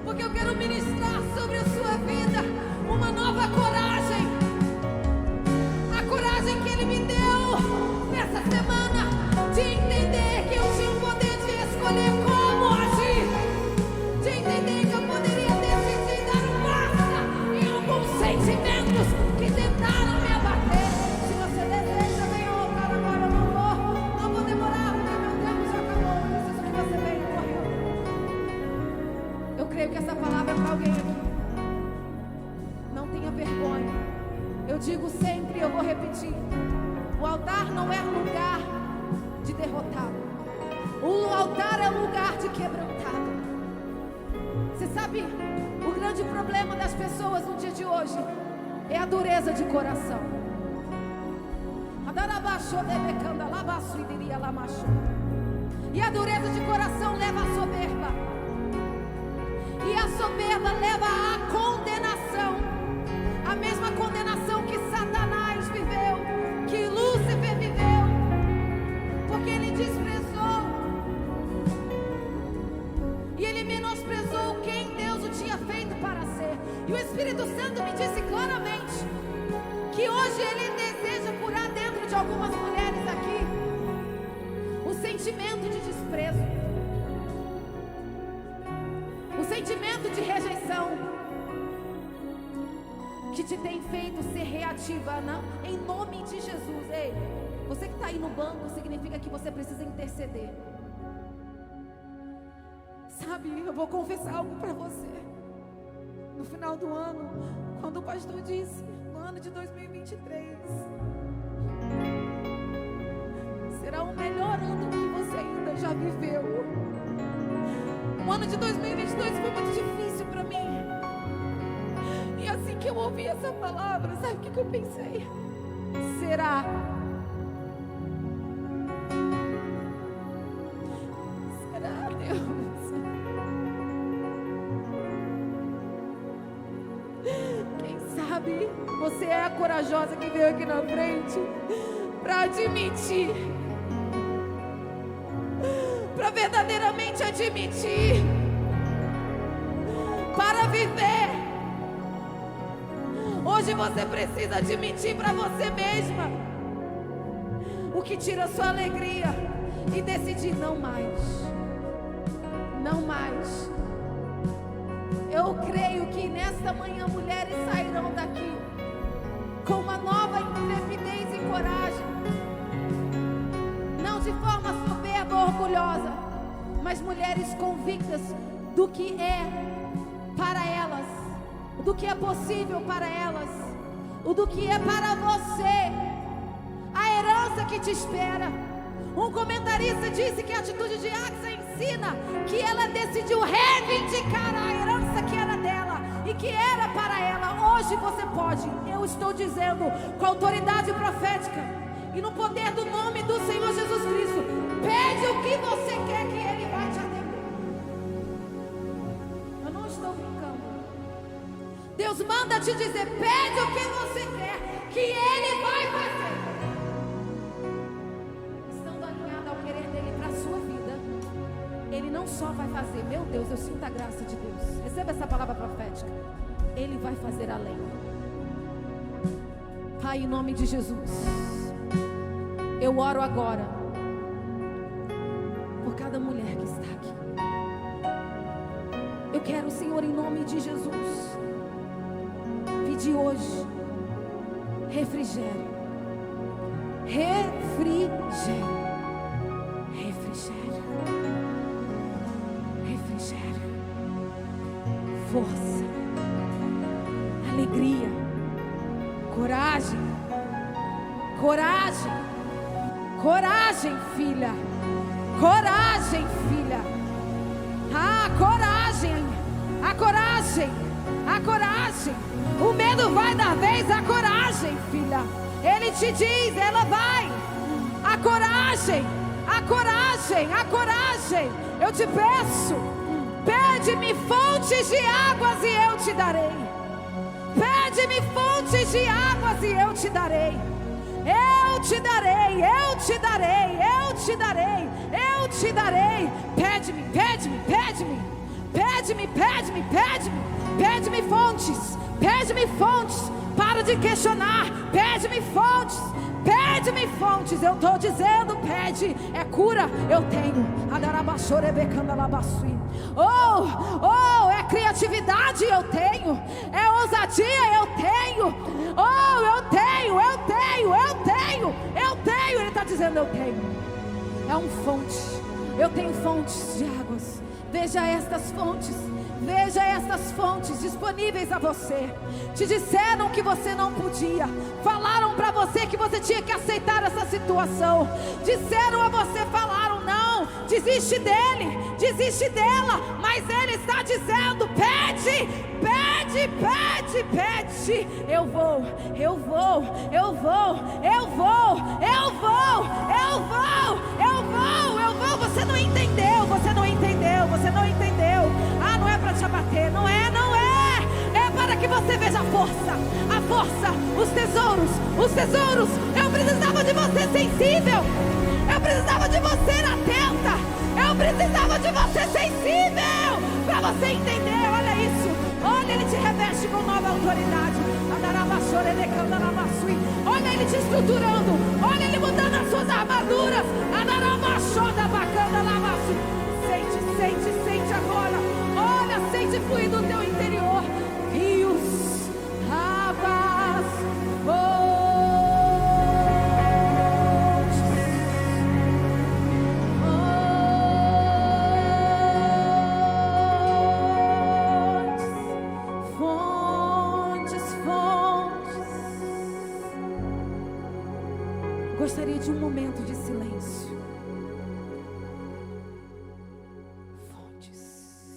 porque eu quero ministrar sobre a sua vida uma nova coragem. A coragem que Ele me deu nessa semana, de entender que eu tinha o poder de escolher como agir, de entender que eu poderia decidir dar um basta em alguns sentimentos que tentaram me abater. Se você deseja, venha ao altar agora. Não vou demorar, porque meu tempo já acabou. Eu preciso que você venha correndo. Eu creio que essa palavra é para alguém aqui. Não tenha vergonha. Eu digo sempre e eu vou repetir: o altar não é lugar de derrotado. O altar é lugar de quebrantado. Você sabe, o grande problema das pessoas no dia de hoje é a dureza de coração. E a dureza de coração leva à soberba. E a soberba leva à condenação. A mesma condenação que Satanás viveu, que Lúcifer viveu, porque ele desprezou e ele menosprezou quem Deus o tinha feito para ser. E o Espírito Santo me disse claramente que hoje ele deseja curar dentro de algumas mulheres aqui o sentimento de desprezo, o sentimento de rejeição que te tem feito ser reativa, não? Em nome de Jesus. Ei, você que está aí no banco, significa que você precisa interceder. Sabe, eu vou confessar algo para você. No final do ano, quando o pastor disse, no ano de 2023, será o melhor ano que você ainda já viveu. O ano de 2022 foi muito difícil para mim. E assim que eu ouvi essa palavra, sabe o que eu pensei? Será? Será, Deus? Quem sabe você é a corajosa que veio aqui na frente para admitir, para verdadeiramente admitir, para viver. Hoje você precisa admitir para você mesma o que tira a sua alegria e decidir não mais. Não mais. Eu creio que nesta manhã mulheres sairão daqui com uma nova intrepidez e coragem, não de forma soberba ou orgulhosa, mas mulheres convictas do que é para elas, do que é possível para elas, o do que é para você, a herança que te espera. Um comentarista disse que a atitude de Axa ensina que ela decidiu reivindicar a herança que era dela e que era para ela. Hoje você pode, eu estou dizendo com autoridade profética e no poder do nome do Senhor Jesus Cristo, pede o que você quer que Ele vai te atender. Eu não estou brincando. Deus manda te dizer, pede o que você quer que Ele vai fazer. Ele não só vai fazer, meu Deus, eu sinto a graça de Deus. Receba essa palavra profética. Ele vai fazer além. Pai, em nome de Jesus, eu oro agora por cada mulher que está aqui. Eu quero, Senhor, em nome de Jesus, pedir hoje refrigério. Refrigério. Refrigério. Refrigério, força, alegria, coragem, coragem, coragem, filha, coragem, filha, a coragem, a coragem, a coragem, o medo vai dar vez, a coragem, filha, Ele te diz, ela vai, a coragem, a coragem, a coragem. Eu te peço, pede-me fontes de águas e eu te darei. Pede-me fontes de águas e eu te darei. Eu te darei, eu te darei, eu te darei, eu te darei. Pede-me, pede-me, pede-me, pede-me, pede-me, pede-me, pede-me fontes, pede-me fontes. Para de questionar, pede-me fontes. Pede-me fontes, eu estou dizendo, pede, é cura, eu tenho. Oh, é criatividade, eu tenho. É ousadia, eu tenho. Oh, eu tenho, eu tenho, eu tenho, eu tenho. Ele está dizendo, eu tenho. É um fonte, eu tenho fontes de águas. Veja estas fontes. Veja estas fontes disponíveis a você. Te disseram que você não podia. Falaram para você que você tinha que aceitar essa situação. Disseram a você, falaram não. desiste dele, desiste dela, mas ele está dizendo: pede, pede, pede, pede. Eu vou, eu vou, eu vou, eu vou, eu vou, eu vou, eu vou, eu vou. Você não entendeu, você não entendeu, você não entendeu. Ah, não é para te abater, não é, não é. É para que você veja a força, os tesouros, os tesouros. Eu precisava de você sensível, eu precisava de você atenta, eu precisava de você sensível, para você entender. Olha isso, olha, ele te reveste com nova autoridade. Olha ele te estruturando, olha ele mudando as suas armaduras. Sente, sente, sente agora. Olha, sente fluir do teu interior. Rios, águas, gostaria de um momento de silêncio. Fontes.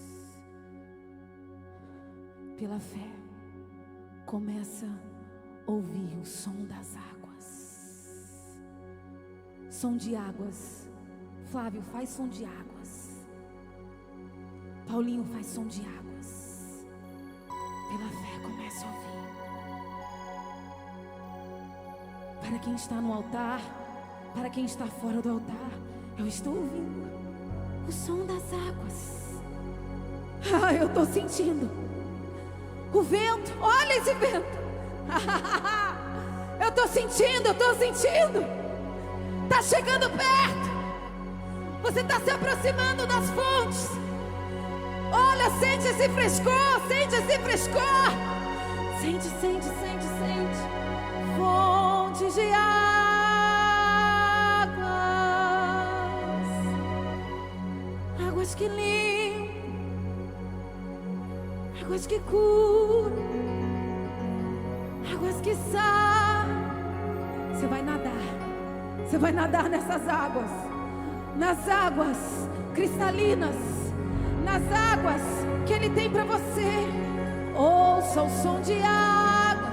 Pela fé, começa a ouvir o som das águas. Som de águas. Flávio, faz som de águas. Paulinho, faz som de águas. Pela fé, começa a ouvir. Para quem está no altar, para quem está fora do altar, eu estou ouvindo o som das águas. Ah, eu estou sentindo o vento. Olha esse vento. Eu estou sentindo, eu estou sentindo. Está chegando perto. Você está se aproximando das fontes. Olha, sente esse frescor, sente esse frescor. Sente, sente, sente, sente. Fontes de águas, águas que limpam, águas que curam, águas que saram. Você vai nadar nessas águas, nas águas cristalinas, nas águas que Ele tem para você. Ouça o som de águas.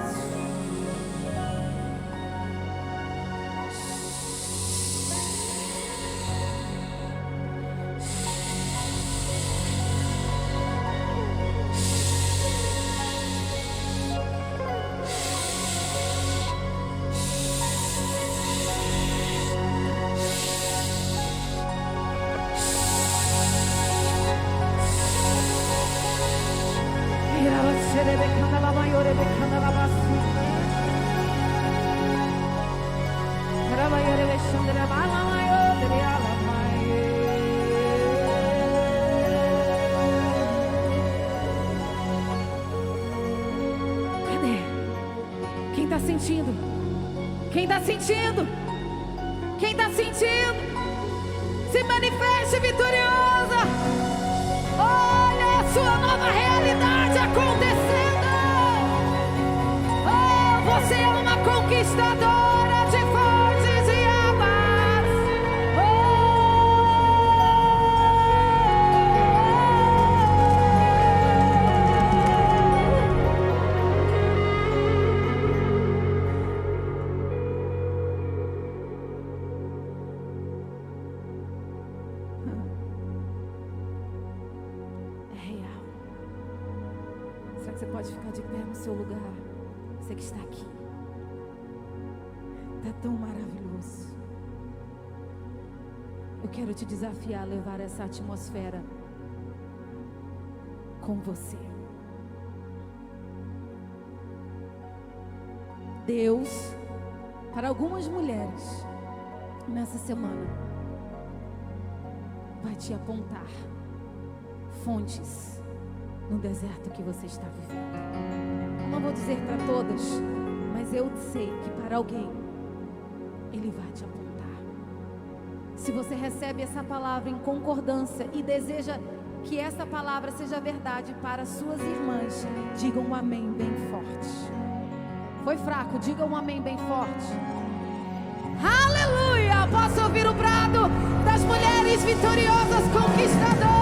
Quem está sentindo? Quem está sentindo? Quem está sentindo? Se manifeste vitoriosa. Olha a sua nova realidade acontecendo. Oh, você é uma conquistadora de fontes e águas. Você pode ficar de pé no seu lugar. Você que está aqui. Está tão maravilhoso. Eu quero te desafiar a levar essa atmosfera com você. Deus, para algumas mulheres, nessa semana, vai te apontar fontes no deserto que você está vivendo. Não vou dizer para todas, mas eu sei que para alguém Ele vai te apontar. Se você recebe essa palavra em concordância e deseja que essa palavra seja verdade para suas irmãs, diga um amém bem forte. Foi fraco, diga um amém bem forte. Aleluia! Posso ouvir o brado das mulheres vitoriosas conquistadoras.